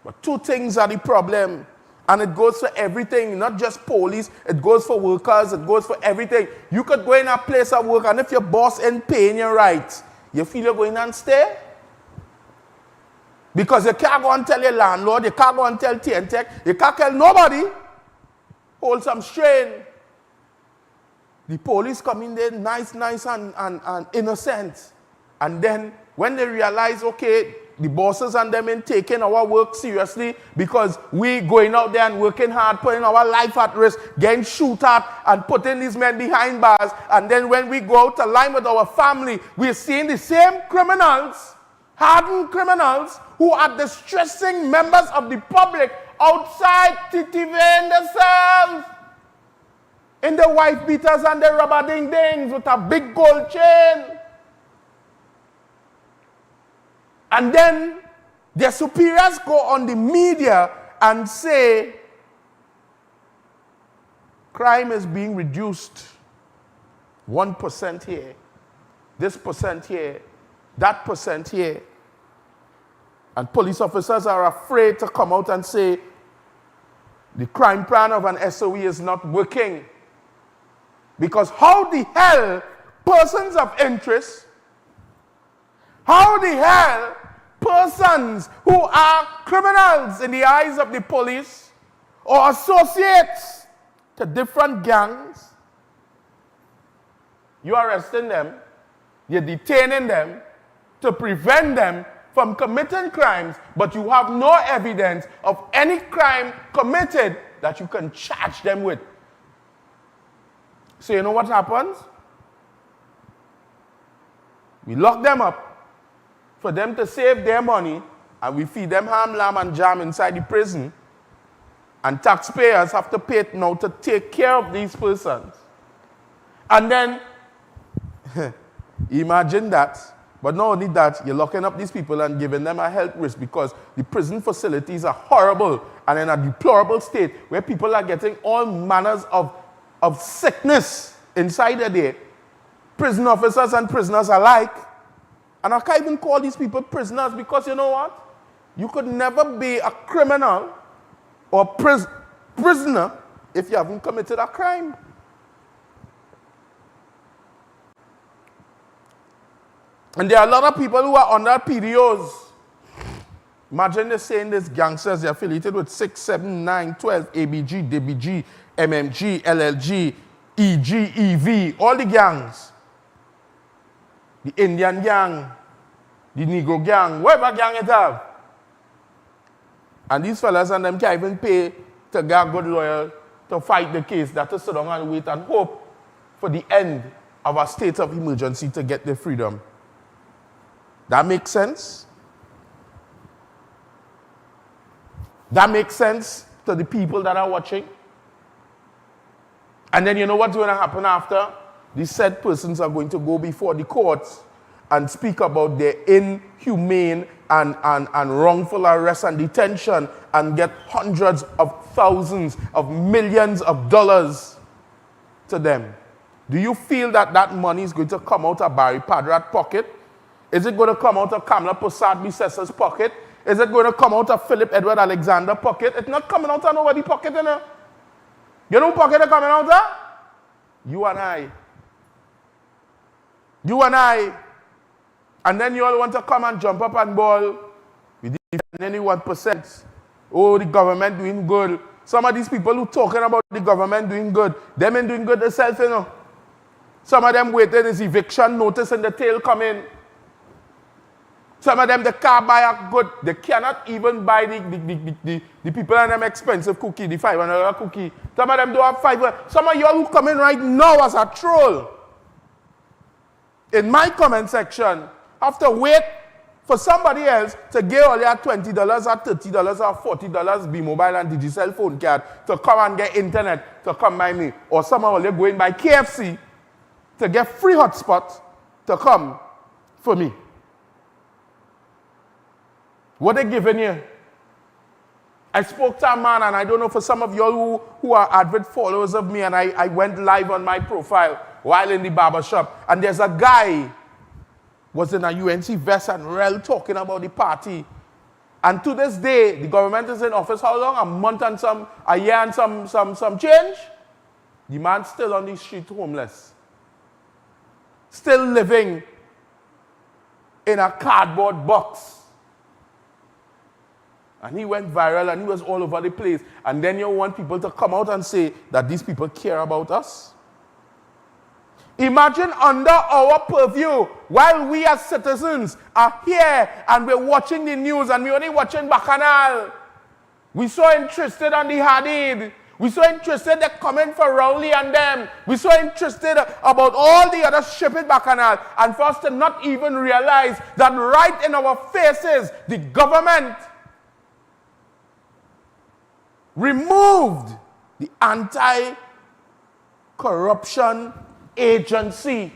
But two things are the problem. And it goes for everything, not just police. It goes for workers. It goes for everything. You could go in a place of work, and if your boss ain't paying you right, you feel you're going and stay? Because you can't go and tell your landlord, you can't go and tell TNTech, you can't tell nobody. Hold some strain. The police come in there nice and innocent. And then when they realize, okay, the bosses and them ain't taking our work seriously because we going out there and working hard, putting our life at risk, getting shoot at and putting these men behind bars. And then when we go out to line with our family, we're seeing the same criminals, hardened criminals, who are distressing members of the public outside TTVing themselves in the wife beaters and the rubber ding-dings with a big gold chain. And then their superiors go on the media and say crime is being reduced 1% here, this percent here, that percent here. And police officers are afraid to come out and say the crime plan of an SOE is not working. Because how the hell persons of interest, how the hell persons who are criminals in the eyes of the police or associates to different gangs, you're arresting them, you're detaining them to prevent them from committing crimes, but you have no evidence of any crime committed that you can charge them with. So you know what happens? We lock them up for them to save their money, and we feed them ham, lamb, and jam inside the prison, and taxpayers have to pay now to take care of these persons. And then, imagine that. But not only that, you're locking up these people and giving them a health risk, because the prison facilities are horrible and in a deplorable state where people are getting all manners of sickness inside a day. Prison officers and prisoners alike. And I can't even call these people prisoners, because you know what? You could never be a criminal or prisoner if you haven't committed a crime. And there are a lot of people who are under PDOs. Imagine they're saying these gangsters, they're affiliated with 6, 7, 9, 12, ABG, DBG, MMG, LLG, EG, EV, all the gangs. The Indian gang, the Negro gang, whatever gang it have. And these fellas and them can't even pay to get a good lawyer to fight the case. That to sit down and wait and hope for the end of a state of emergency to get their freedom. That makes sense? That makes sense to the people that are watching? And then you know what's going to happen after? These said persons are going to go before the courts and speak about their inhumane and wrongful arrest and detention and get hundreds of thousands of millions of dollars to them. Do you feel that that money is going to come out of Barry Padrat's pocket? Is it going to come out of Kamla Prasad-Bissessa's pocket? Is it going to come out of Philip Edward Alexander's pocket? It's not coming out of nobody's pocket, you know. You know who pocket is coming out of? You and I. You and I. And then you all want to come and jump up and ball with any 1%. Oh, the government doing good. Some of these people who talking about the government doing good, them ain't doing good themselves, you know. Some of them waiting is eviction notice and the tail coming. Some of them, they can't buy a good. They cannot even buy the people and them expensive cookie, the $500 cookie. Some of them don't have $500. Some of y'all who come in right now as a troll, in my comment section, have to wait for somebody else to give all your $20 or $30 or $40 B-Mobile and Digicel phone card to come and get internet to come by me. Or some of you going by KFC to get free hotspot to come for me. What they giving you? I spoke to a man, and I don't know, for some of you who are avid followers of me, and I went live on my profile while in the barber shop, and there's a guy was in a UNC vest and rel talking about the party. And to this day, the government is in office how long? A month and a year and some change? The man's still on the street homeless. Still living in a cardboard box. And he went viral and he was all over the place. And then you want people to come out and say that these people care about us? Imagine under our purview, while we as citizens are here and we're watching the news and we're only watching Bacchanal. We're so interested on the Hadid. We're so interested they're coming for Rowley and them. We're so interested about all the other stupid Bacchanal. And for us to not even realize that right in our faces, the government removed the anti-corruption agency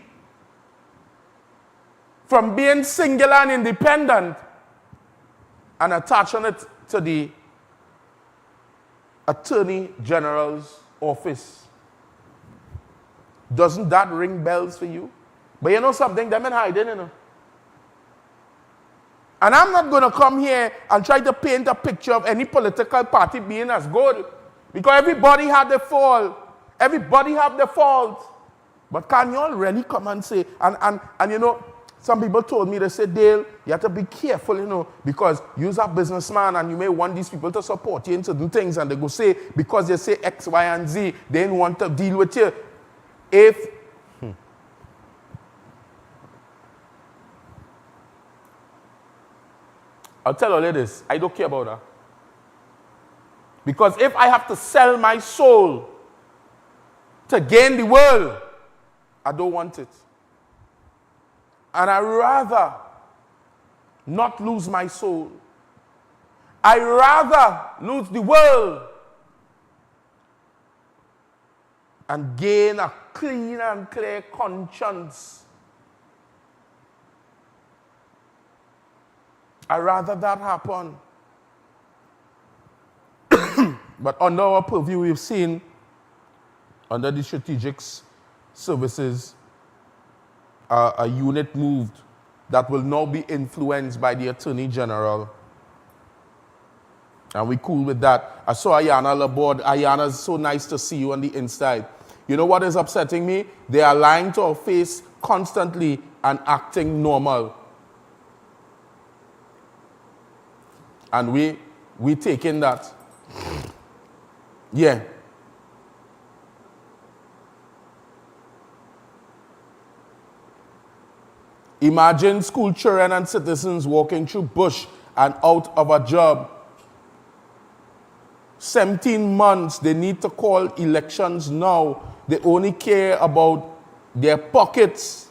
from being singular and independent and attaching it to the Attorney General's office. Doesn't that ring bells for you? But you know something? Them in hiding, you know. And I'm not going to come here and try to paint a picture of any political party being as good, because everybody had their fault. Everybody have their fault. But can you all really come and say, and you know, some people told me, they said, Dale, you have to be careful, you know, because you're a businessman and you may want these people to support you in certain things, and they go say, because they say X, Y, and Z, they don't want to deal with you. I'll tell you this, I don't care about that. Because if I have to sell my soul to gain the world, I don't want it. And I rather not lose my soul. I rather lose the world and gain a clean and clear conscience. I rather that happen. But under our purview, we've seen under the strategic services, a unit moved that will now be influenced by the Attorney General. And we cool with that. I saw Ayana aboard. Ayana, it's so nice to see you on the inside. You know what is upsetting me? They are lying to our face constantly and acting normal. And we taking that. Yeah. Imagine school children and citizens walking through bush and out of a job. 17 months, they need to call elections now. They only care about their pockets.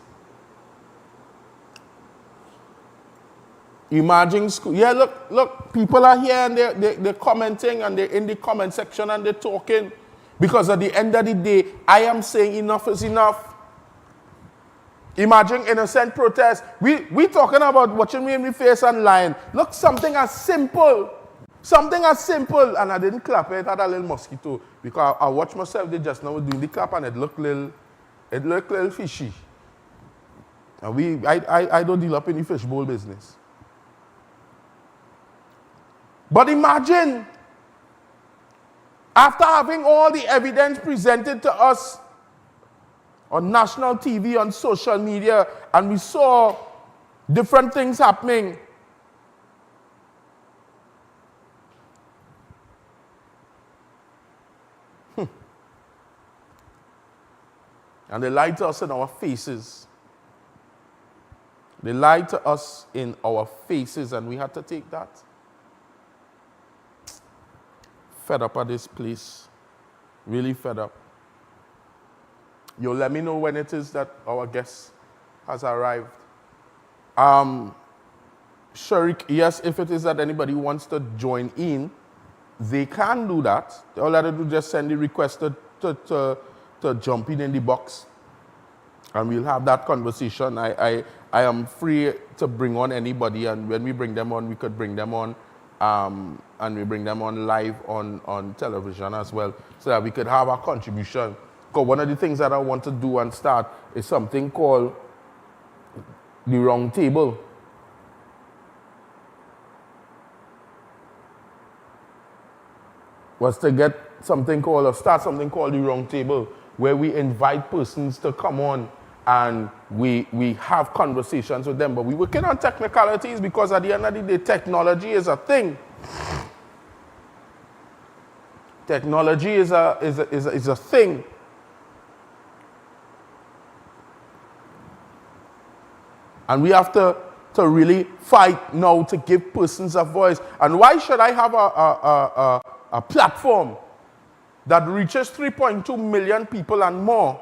Imagine school. Yeah, look, people are here and they're commenting and they're in the comment section and they're talking. Because at the end of the day, I am saying enough is enough. Imagine innocent protest. We talking about watching me in my face and lying. Look, something as simple. Something as simple. And I didn't clap. It had a little mosquito. Because I watched myself, they just now doing the clap and it looked little fishy. And I don't deal up in the fishbowl business. But imagine, after having all the evidence presented to us on national TV, on social media, and we saw different things happening. And they lie to us in our faces. They lie to us in our faces, and we had to take that. Fed up at this place. Really fed up. You'll let me know when it is that our guest has arrived. Sharik, yes, if it is that anybody wants to join in, they can do that. All they have to do is just send the request to jump in the box, and we'll have that conversation. I am free to bring on anybody, and when we bring them on, we could bring them on, and we bring them on live on television as well, so that we could have our contribution. Because one of the things that I want to do and start is something called the round table. Was to get something called, or start something called the round table, where we invite persons to come on and we have conversations with them. But we're working on technicalities, because at the end of the day, technology is a thing. Technology is a thing. And we have to really fight now to give persons a voice. And why should I have a platform that reaches 3.2 million people and more,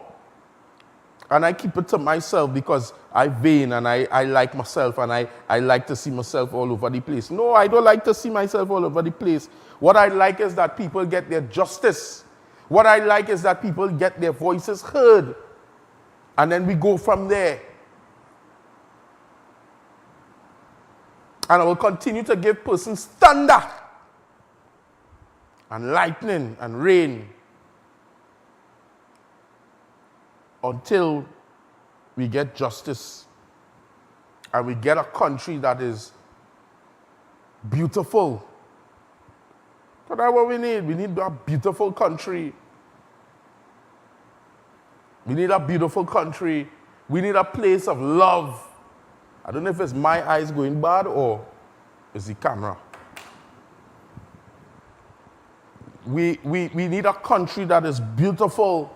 and I keep it to myself because I'm vain and I like myself, and I like to see myself all over the place? No, I don't like to see myself all over the place. What I like is that people get their justice. What I like is that people get their voices heard. And then we go from there. And I will continue to give persons thunder and lightning and rain until we get justice and we get a country that is beautiful. But that's what we need. We need a beautiful country. We need a beautiful country. We need a place of love. I don't know if it's my eyes going bad or it's the camera. We need a country that is beautiful.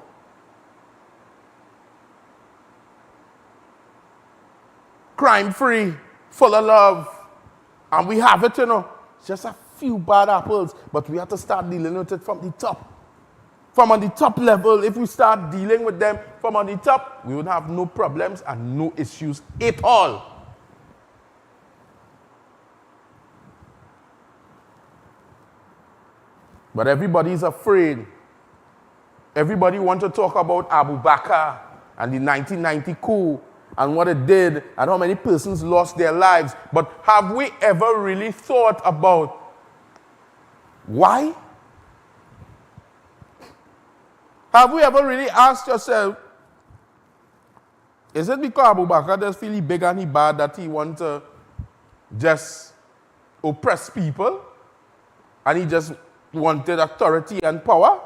Crime-free, full of love. And we have it, you know. It's just a few bad apples, but we have to start dealing with it from the top. From on the top level, if we start dealing with them from on the top, we would have no problems and no issues at all. But everybody's afraid. Everybody wants to talk about Abu Bakr and the 1990 coup and what it did and how many persons lost their lives. But have we ever really thought about why? Have we ever really asked yourself, is it because Abu Bakr just feel he big and he bad that he want to just oppress people and he just wanted authority and power?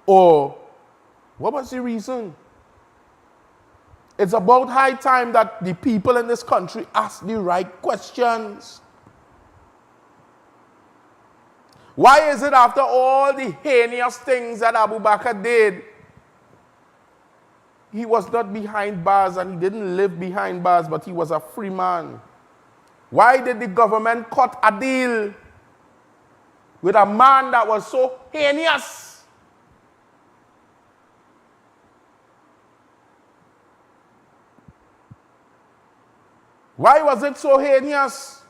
Or what was the reason? It's about high time that the people in this country ask the right questions. Why is it after all the heinous things that Abu Bakr did, he was not behind bars and he didn't live behind bars, but he was a free man? Why did the government cut a deal with a man that was so heinous? Why was it so heinous?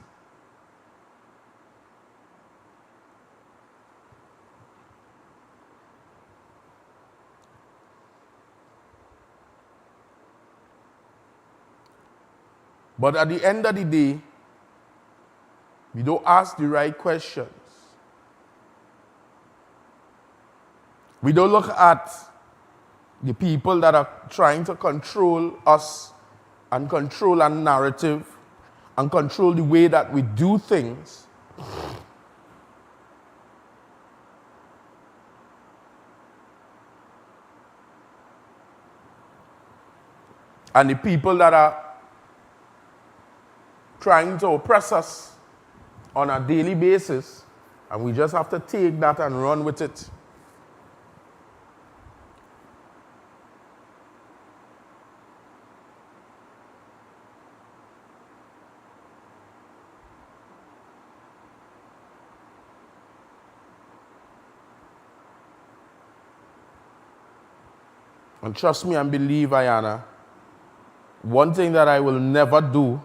But at the end of the day, we don't ask the right questions. We don't look at the people that are trying to control us and control our narrative and control the way that we do things. And the people that are trying to oppress us on a daily basis, and we just have to take that and run with it. And trust me and believe, Ayana, one thing that I will never do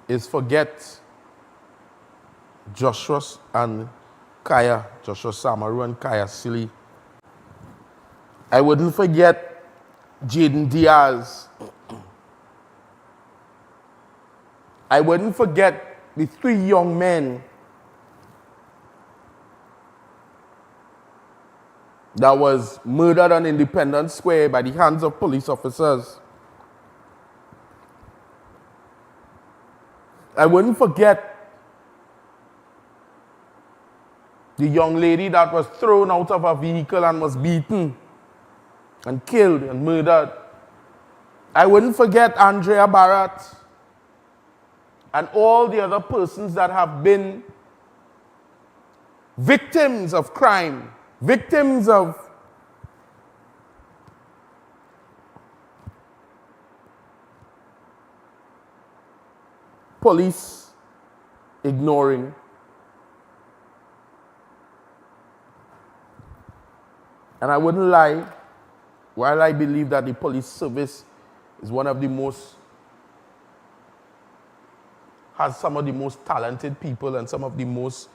is forget Joshua and Kaya, Joshua Samaru and Kaya Silly. I wouldn't forget Jaden Diaz. I wouldn't forget the 3 young men that was murdered on Independence Square by the hands of police officers. I wouldn't forget the young lady that was thrown out of a vehicle and was beaten and killed and murdered. I wouldn't forget Andrea Barrett and all the other persons that have been victims of crime, victims of police ignoring. And I wouldn't lie, while I believe that the police service is one of the most, has some of the most talented people and some of the most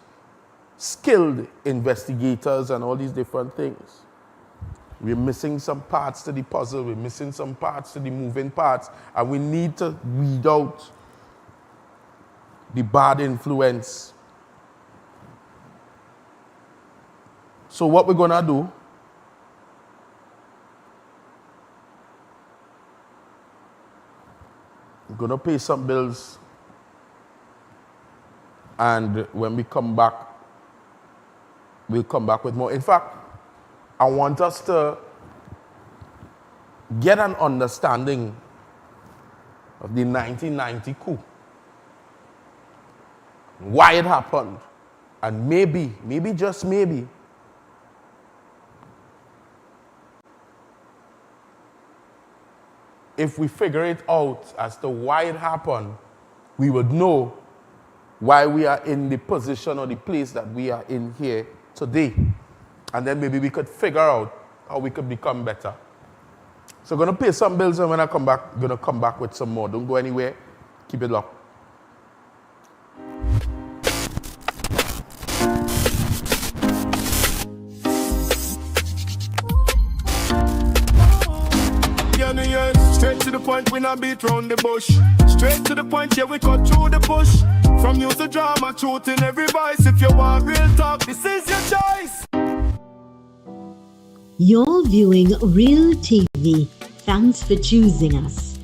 skilled investigators and all these different things. We're missing some parts to the puzzle, we're missing some parts to the moving parts, and we need to weed out the bad influence. So what we're gonna do, we're gonna pay some bills, and when we come back, we'll come back with more. In fact, I want us to get an understanding of the 1990 coup. Why it happened. And maybe, just maybe, if we figure it out as to why it happened, we would know why we are in the position or the place that we are in here today. And then maybe we could figure out how we could become better. So I'm going to pay some bills, and when I come back, I'm going to come back with some more. Don't go anywhere. Keep it locked. Straight to the point, we not beat round the bush. Straight to the point, yeah, we cut through the bush. From news to drama, truth in every voice. If you want real talk, this is your choice. You're viewing Real TV. Thanks for choosing us.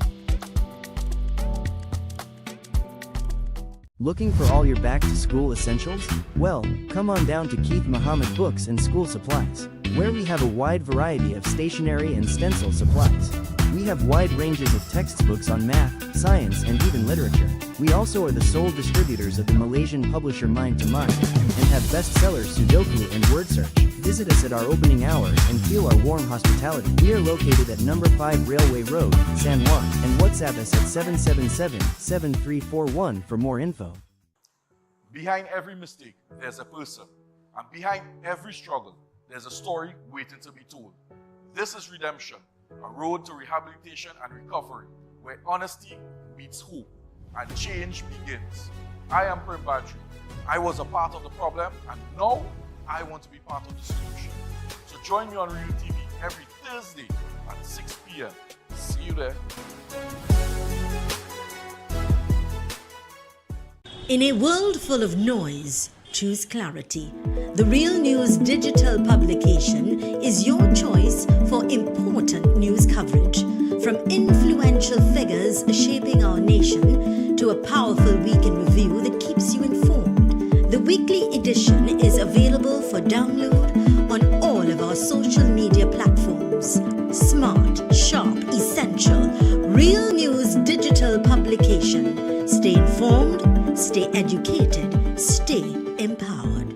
Looking for all your back-to-school essentials? Well, come on down to Keith Muhammad Books and School Supplies, where we have a wide variety of stationery and stencil supplies. We have wide ranges of textbooks on math, science, and even literature. We also are the sole distributors of the Malaysian publisher Mind to Mind, and have bestsellers Sudoku and Word Search. Visit us at our opening hours and feel our warm hospitality. We are located at number 5 Railway Road, San Juan, and WhatsApp us at 777-7341 for more info. Behind every mistake, there's a person. And behind every struggle, there's a story waiting to be told. This is Redemption, a road to rehabilitation and recovery, where honesty meets hope and change begins. I am Prem Badri. I was a part of the problem, and now I want to be part of the solution. So join me on Real TV every Thursday at 6 p.m. See you there. In a world full of noise, choose clarity. The Real News digital publication is your choice for important news coverage. From influential figures shaping our nation to a powerful week in review that keeps you informed. The weekly edition is available for download on all of our social media platforms. Smart, sharp, essential. Real News digital publication. Stay informed, Stay educated, stay empowered.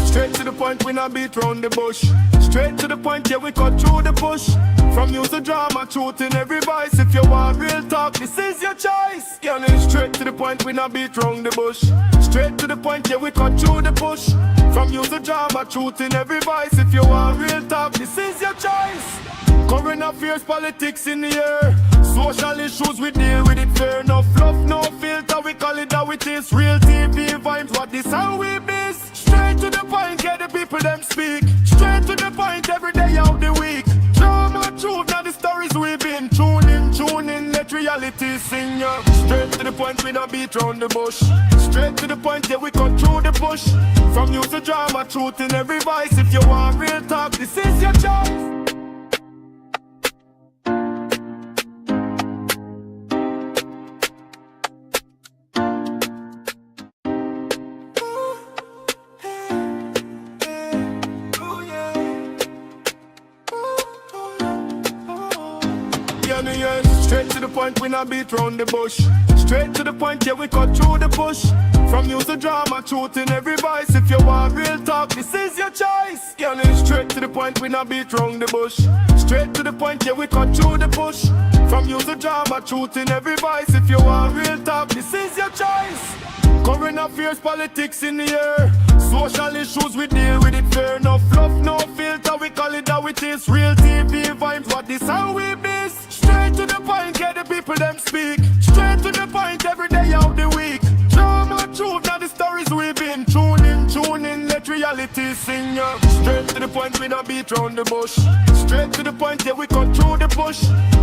Straight to the point, we not beat round the bush. Straight to the point, yeah, we cut through the bush. From use the drama, truth in every voice. If you want real talk, this is your choice. Yeah, straight to the point, we not beat round the bush. Straight to the point, yeah, we cut through the bush. From use the drama, truth in every voice. If you want real talk, this is your choice. Current affairs, politics in the air. Social issues, we deal with it fair. No fluff, no filter, we call it how it is. Real TV vibes, what this how we miss. Straight to the point, get the people them speak. Straight to the point, every day of the week. Drama, truth, now the stories we've been. Tune in, let reality sing ya. Straight to the point, we don't beat round the bush. Straight to the point, yeah, we cut through the bush. From use the drama, truth in every voice. If you want real talk, this is your choice. Straight to the point, we not beat round the bush. Straight to the point, yeah, we cut through the bush. From use the drama, truth in every voice. If you want real talk, this is your choice. Yeah, straight to the point, we not beat round the bush. Straight to the point, yeah, we cut through the bush. From use the drama, truth in every voice. If you want real talk, this is your choice. Current affairs, politics in the air. Social issues, we deal with it fair. No fluff, no filter, we call it how it is. Real TV vibes, what this how we miss. Straight to the point, get the people them speak. Straight to the point, every day of the week. Drama, truth, now the stories we've been. Tune in, let reality sing ya. Straight to the point, we don't beat round the bush. Straight to the point, yeah, we cut through the bush.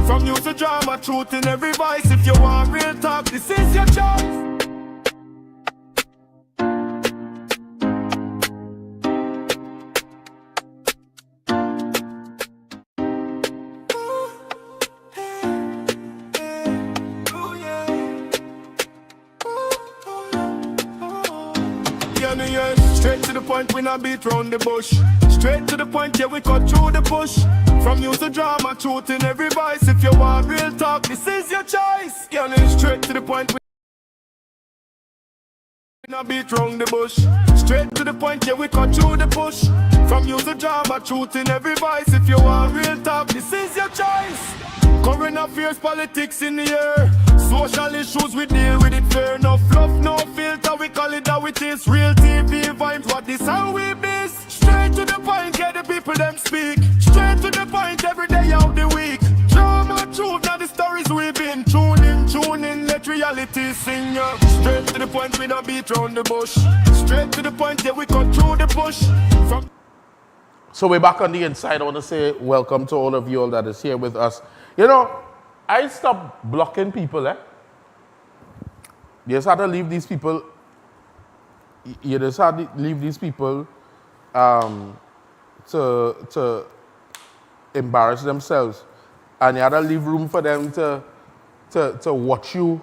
From use the drama, truth in every voice. If you want real talk, this is your choice. Straight to the point, we not beat round the bush. Straight to the point, yeah, we cut through the bush. From use the drama, truth in every voice. If you want real talk, this is your choice. Yeah, straight to the point, we not beat round the bush. Straight to the point, yeah, we cut through the bush. From use the drama, truth in every voice. If you want real talk, this is your choice. Current affairs, politics in the air. Social issues, we deal with it fair. No fluff, no filter, we call it how it is. Real TV vibes, what this how we miss. Straight to the point, get the people them speak. Straight to the point, every day of the week. Drama, truth, now the stories we've been. Tune in, let reality sing ya. Straight to the point, we don't beat round the bush. Straight to the point, yeah, we cut through the bush. So we're back on the inside. I want to say welcome to all of you all that is here with us. You know, I stopped blocking people, You just had to leave these people. You just had to leave these people to embarrass themselves. And you had to leave room for them to watch you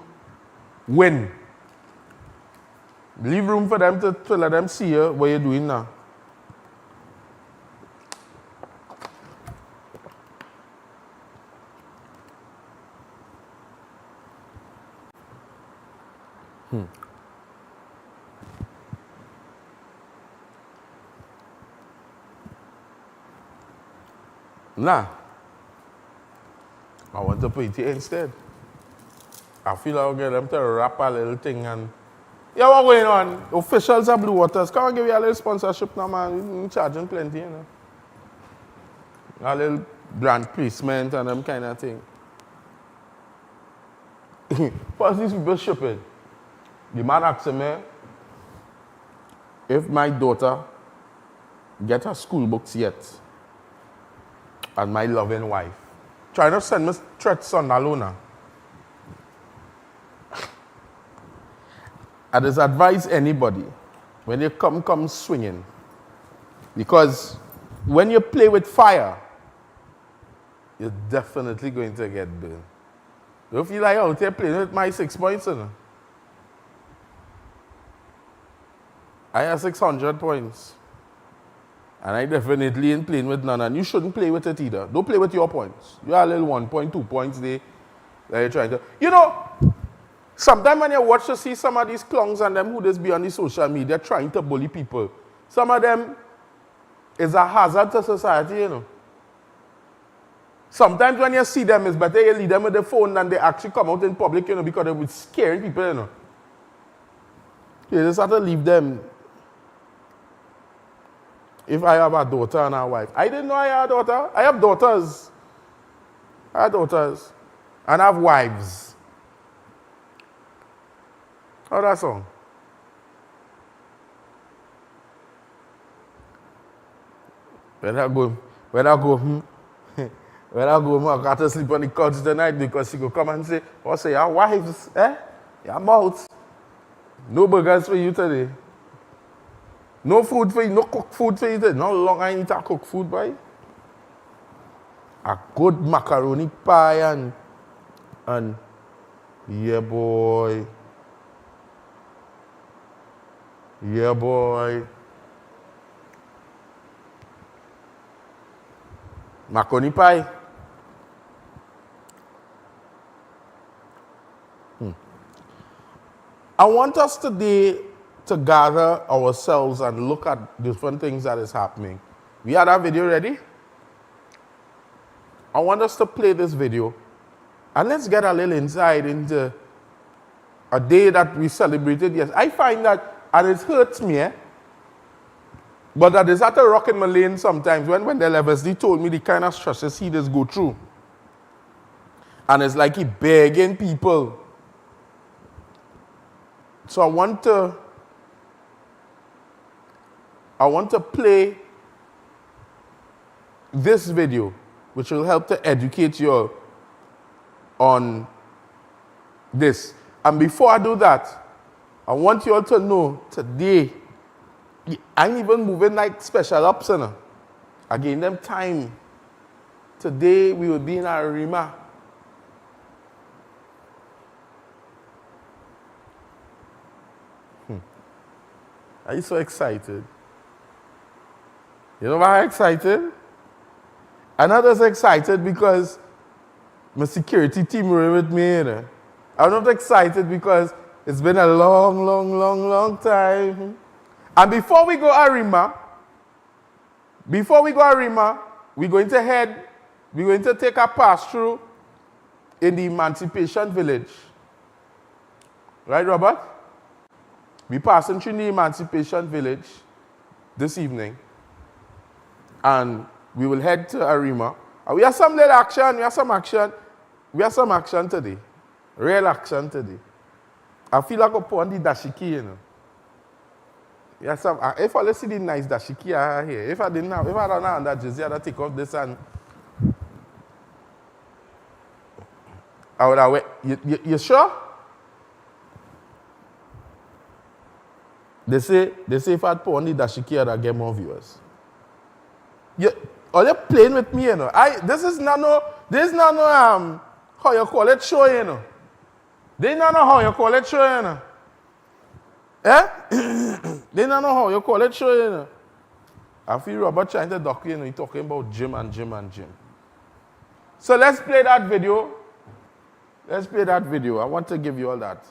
win. Leave room for them to let them see you what you're doing now. Nah. I want to put it instead. I feel I'll get them to wrap a little thing and... Yeah, what's going on? Officials of Blue Waters, come and give you a little sponsorship now, man. You're charging plenty, you know. A little brand placement and them kind of thing. What's these people shipping? The man asked me if my daughter get her school books yet, and my loving wife. Try not to send me threats on alone. I just advise anybody, when you come swinging, because when you play with fire, you're definitely going to get burned. Don't feel like out here playing with my 6 points, you know. I have 600 points. And I definitely ain't playing with none, and you shouldn't play with it either. Don't play with your points. You are a little 1 point, 2 points there that you're trying to... You know, sometimes when you watch to see some of these clowns and them who just be on the social media trying to bully people, some of them is a hazard to society, you know. Sometimes when you see them, it's better you leave them with the phone than they actually come out in public, you know, because they're scaring people, you know. You just have to leave them. If I have a daughter and a wife. I didn't know I had a daughter. I have daughters. I have daughters. And I have wives. How that song? When I go, when I go, I got to sleep on the couch tonight because she go come and say, oh, say, your wives, your mouth. No burgers for you today. No food for you, no cooked food for you today. No long I need to cook food, boy. A good macaroni pie and yeah, boy. Yeah, boy. Macaroni pie. I want us today to gather ourselves and look at different things that is happening. We had our video ready? I want us to play this video and let's get a little insight into a day that we celebrated. Yes, I find that, and it hurts me, but that is at a rock in my lane sometimes when the LFSD told me the kind of stresses he does go through. And it's like he begging people. So I want to play this video, which will help to educate you all on this. And before I do that, I want you all to know today, I ain't even moving like special ops, you know. I gave them time. Today we will be in Arima. Are you so excited? You know why I'm excited? I'm not just excited because my security team were with me. You know? I'm not excited because it's been a long time. And before we go Arima, we're going to take a pass through in the Emancipation Village. Right, Robert? We're passing through the Emancipation Village this evening. And we will head to Arima. And we have some little action, we have some action today. Real action today. I feel like I put on the dashiki, you know. Yeah, if I see the nice dashiki I have here, if I don't have that jersey, I'd take off this and I would have you sure? They say if I'd put on the dashiki, I'd get more viewers. Are you playing with me, you know? This is not no how you call it show, you know. They don't know how you call it show, you know. Eh? They don't know how you call it show, you know. I feel Robert trying to dock you know, he's talking about gym. So let's play that video. I want to give you all that.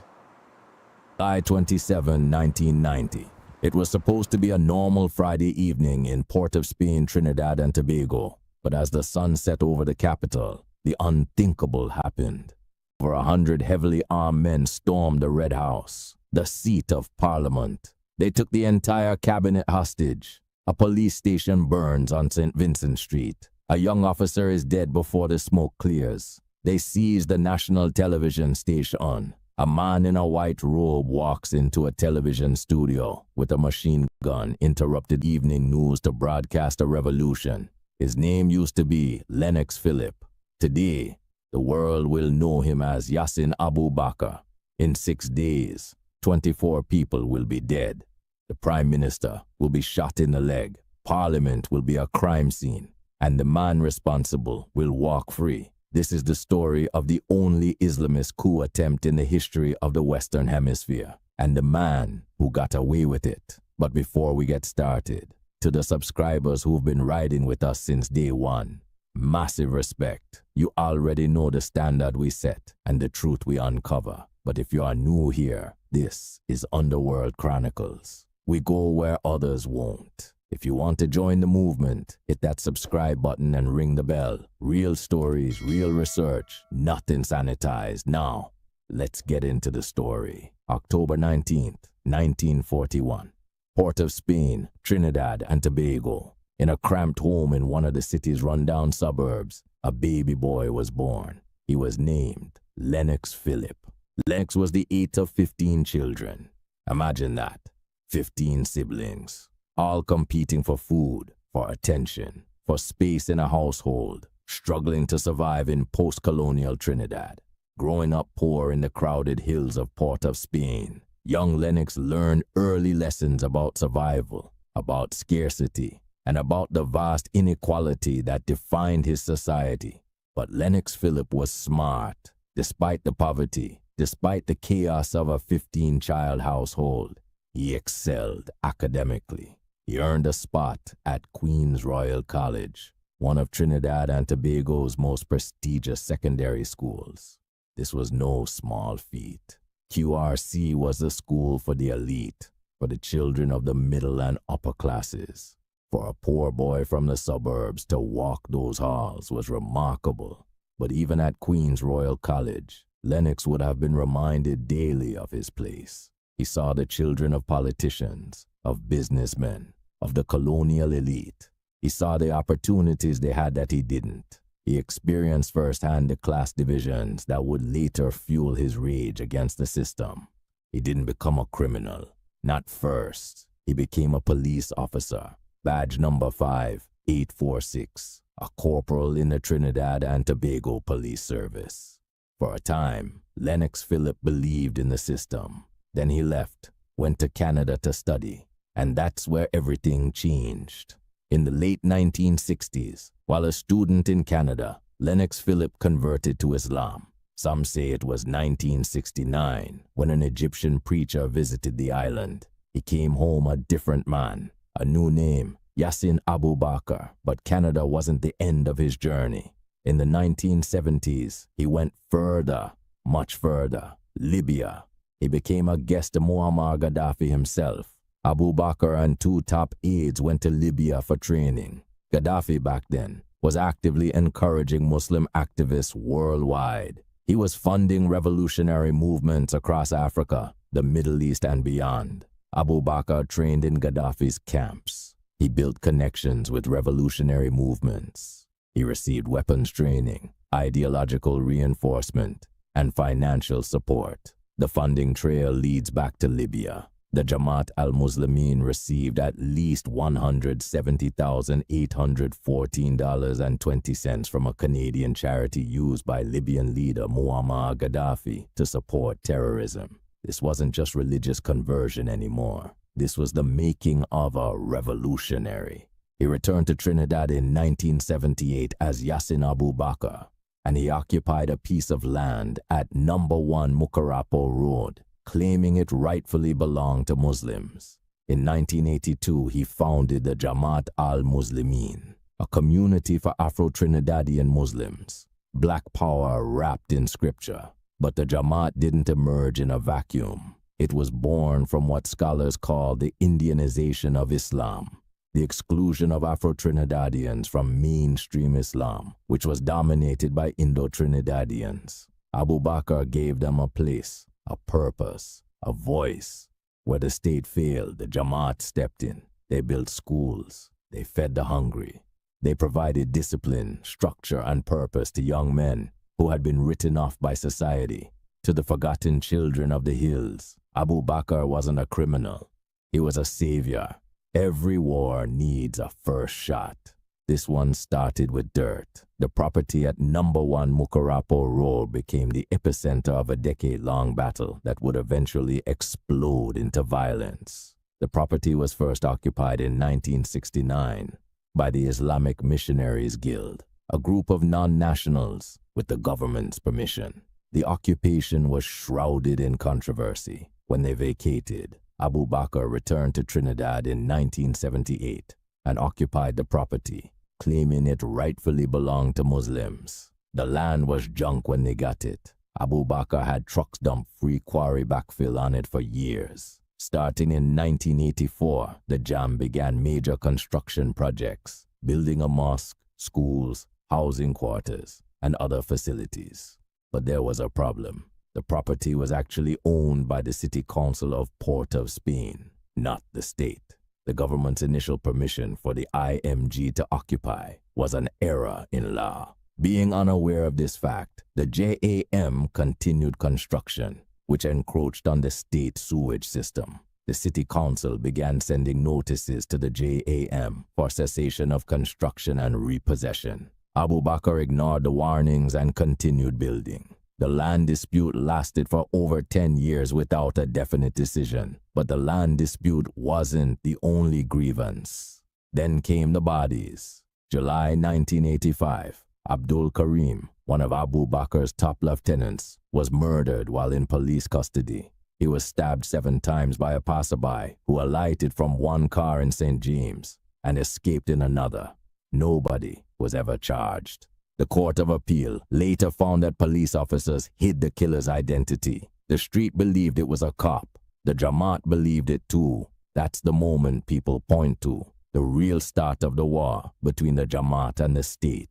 July 27, 1990. It was supposed to be a normal Friday evening in Port of Spain, Trinidad and Tobago. But as the sun set over the capital, the unthinkable happened. Over 100 heavily armed men stormed the Red House, the seat of Parliament. They took the entire cabinet hostage. A police station burns on St. Vincent Street. A young officer is dead before the smoke clears. They seize the national television station. A man in a white robe walks into a television studio with a machine gun, interrupted evening news to broadcast a revolution. His name used to be Lennox Phillip. Today, the world will know him as Yassin Abu Bakr. In 6 days, 24 people will be dead. The Prime Minister will be shot in the leg. Parliament will be a crime scene. And the man responsible will walk free. This is the story of the only Islamist coup attempt in the history of the Western Hemisphere, and the man who got away with it. But before we get started, to the subscribers who've been riding with us since day one. Massive respect. You already know the standard we set and the truth we uncover. But if you are new here, this is Underworld Chronicles. We go where others won't. If you want to join the movement, hit that subscribe button and ring the bell. Real stories, real research, nothing sanitized. Now, let's get into the story. October 19th, 1941. Port of Spain, Trinidad and Tobago. In a cramped home in one of the city's rundown suburbs, a baby boy was born. He was named Lennox Phillip. Lennox was the 8th of 15 children. Imagine that. 15 siblings, all competing for food, for attention, for space in a household, struggling to survive in post-colonial Trinidad. Growing up poor in the crowded hills of Port of Spain, young Lennox learned early lessons about survival, about scarcity, and about the vast inequality that defined his society. But Lennox Phillip was smart. Despite the poverty, despite the chaos of a 15-child household, he excelled academically. He earned a spot at Queen's Royal College, one of Trinidad and Tobago's most prestigious secondary schools. This was no small feat. QRC was the school for the elite, for the children of the middle and upper classes. For a poor boy from the suburbs to walk those halls was remarkable. But even at Queen's Royal College, Lennox would have been reminded daily of his place. He saw the children of politicians, of businessmen, of the colonial elite. He saw the opportunities they had that he didn't. He experienced firsthand the class divisions that would later fuel his rage against the system. He didn't become a criminal. Not first. He became a police officer. Badge number 5846, a corporal in the Trinidad and Tobago Police Service. For a time, Lennox Phillip believed in the system. Then he left, went to Canada to study, and that's where everything changed. In the late 1960s, while a student in Canada, Lennox Phillip converted to Islam. Some say it was 1969 when an Egyptian preacher visited the island. He came home a different man, a new name, Yassin Abu Bakr, but Canada wasn't the end of his journey. In the 1970s, he went further, much further, Libya. He became a guest of Muammar Gaddafi himself. Abu Bakr and 2 top aides went to Libya for training. Gaddafi back then was actively encouraging Muslim activists worldwide. He was funding revolutionary movements across Africa, the Middle East and beyond. Abu Bakr trained in Gaddafi's camps. He built connections with revolutionary movements. He received weapons training, ideological reinforcement, and financial support. The funding trail leads back to Libya. The Jamaat al-Muslimin received at least $170,814.20 from a Canadian charity used by Libyan leader Muammar Gaddafi to support terrorism. This wasn't just religious conversion anymore. This was the making of a revolutionary. He returned to Trinidad in 1978 as Yassin Abu Bakr, and he occupied a piece of land at number 1 Mukarapo Road, claiming it rightfully belonged to Muslims. In 1982, he founded the Jamaat al-Muslimin, a community for Afro-Trinidadian Muslims. Black power wrapped in scripture. But the Jamaat didn't emerge in a vacuum. It was born from what scholars call the Indianization of Islam, the exclusion of Afro-Trinidadians from mainstream Islam, which was dominated by Indo-Trinidadians. Abu Bakr gave them a place, a purpose, a voice. Where the state failed, the Jamaat stepped in. They built schools. They fed the hungry. They provided discipline, structure, and purpose to young men who had been written off by society. To the forgotten children of the hills, Abu Bakr wasn't a criminal. He was a savior. Every war needs a first shot. This one started with dirt. The property at number 1 Mukarapo Road became the epicenter of a decade-long battle that would eventually explode into violence. The property was first occupied in 1969 by the Islamic Missionaries Guild, a group of non-nationals with the government's permission. The occupation was shrouded in controversy. When they vacated, Abu Bakr returned to Trinidad in 1978. and occupied the property, claiming it rightfully belonged to Muslims. The land was junk when they got it. Abu Bakr had trucks dump free quarry backfill on it for years. Starting in 1984, the Jam began major construction projects, building a mosque, schools, housing quarters, and other facilities. But there was a problem. The property was actually owned by the City Council of Port of Spain, not the state. The government's initial permission for the IMG to occupy was an error in law. Being unaware of this fact, the JAM continued construction, which encroached on the state sewage system. The City Council began sending notices to the JAM for cessation of construction and repossession. Abu Bakr ignored the warnings and continued building. The land dispute lasted for over 10 years without a definite decision, but the land dispute wasn't the only grievance. Then came the bodies. July 1985, Abdul Karim, one of Abu Bakr's top lieutenants, was murdered while in police custody. He was stabbed 7 times by a passerby who alighted from one car in St. James and escaped in another. Nobody was ever charged. The Court of Appeal later found that police officers hid the killer's identity. The street believed it was a cop. The Jamaat believed it too. That's the moment people point to, the real start of the war between the Jamaat and the state.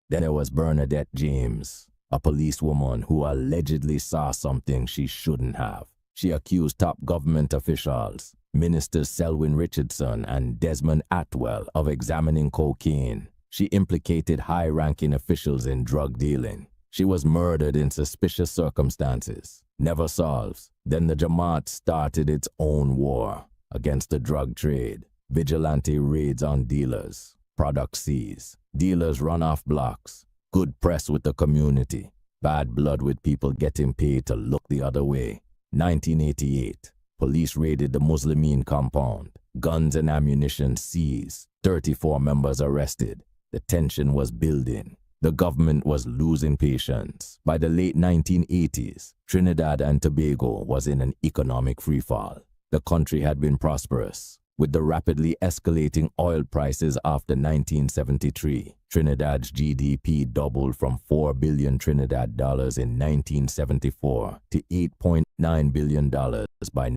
Then there was Bernadette James, a policewoman who allegedly saw something she shouldn't have. She accused top government officials, Ministers Selwyn Richardson and Desmond Atwell, of examining cocaine. She implicated high-ranking officials in drug dealing. She was murdered in suspicious circumstances. Never solved. Then the Jamaat started its own war against the drug trade. Vigilante raids on dealers. Product seized. Dealers run off blocks. Good press with the community. Bad blood with people getting paid to look the other way. 1988. Police raided the Muslimeen compound. Guns and ammunition seized. 34 members arrested. The tension was building. The government was losing patience. By the late 1980s, Trinidad and Tobago was in an economic freefall. The country had been prosperous. With the rapidly escalating oil prices after 1973, Trinidad's GDP doubled from $4 billion Trinidad dollars in 1974 to $8.9 billion by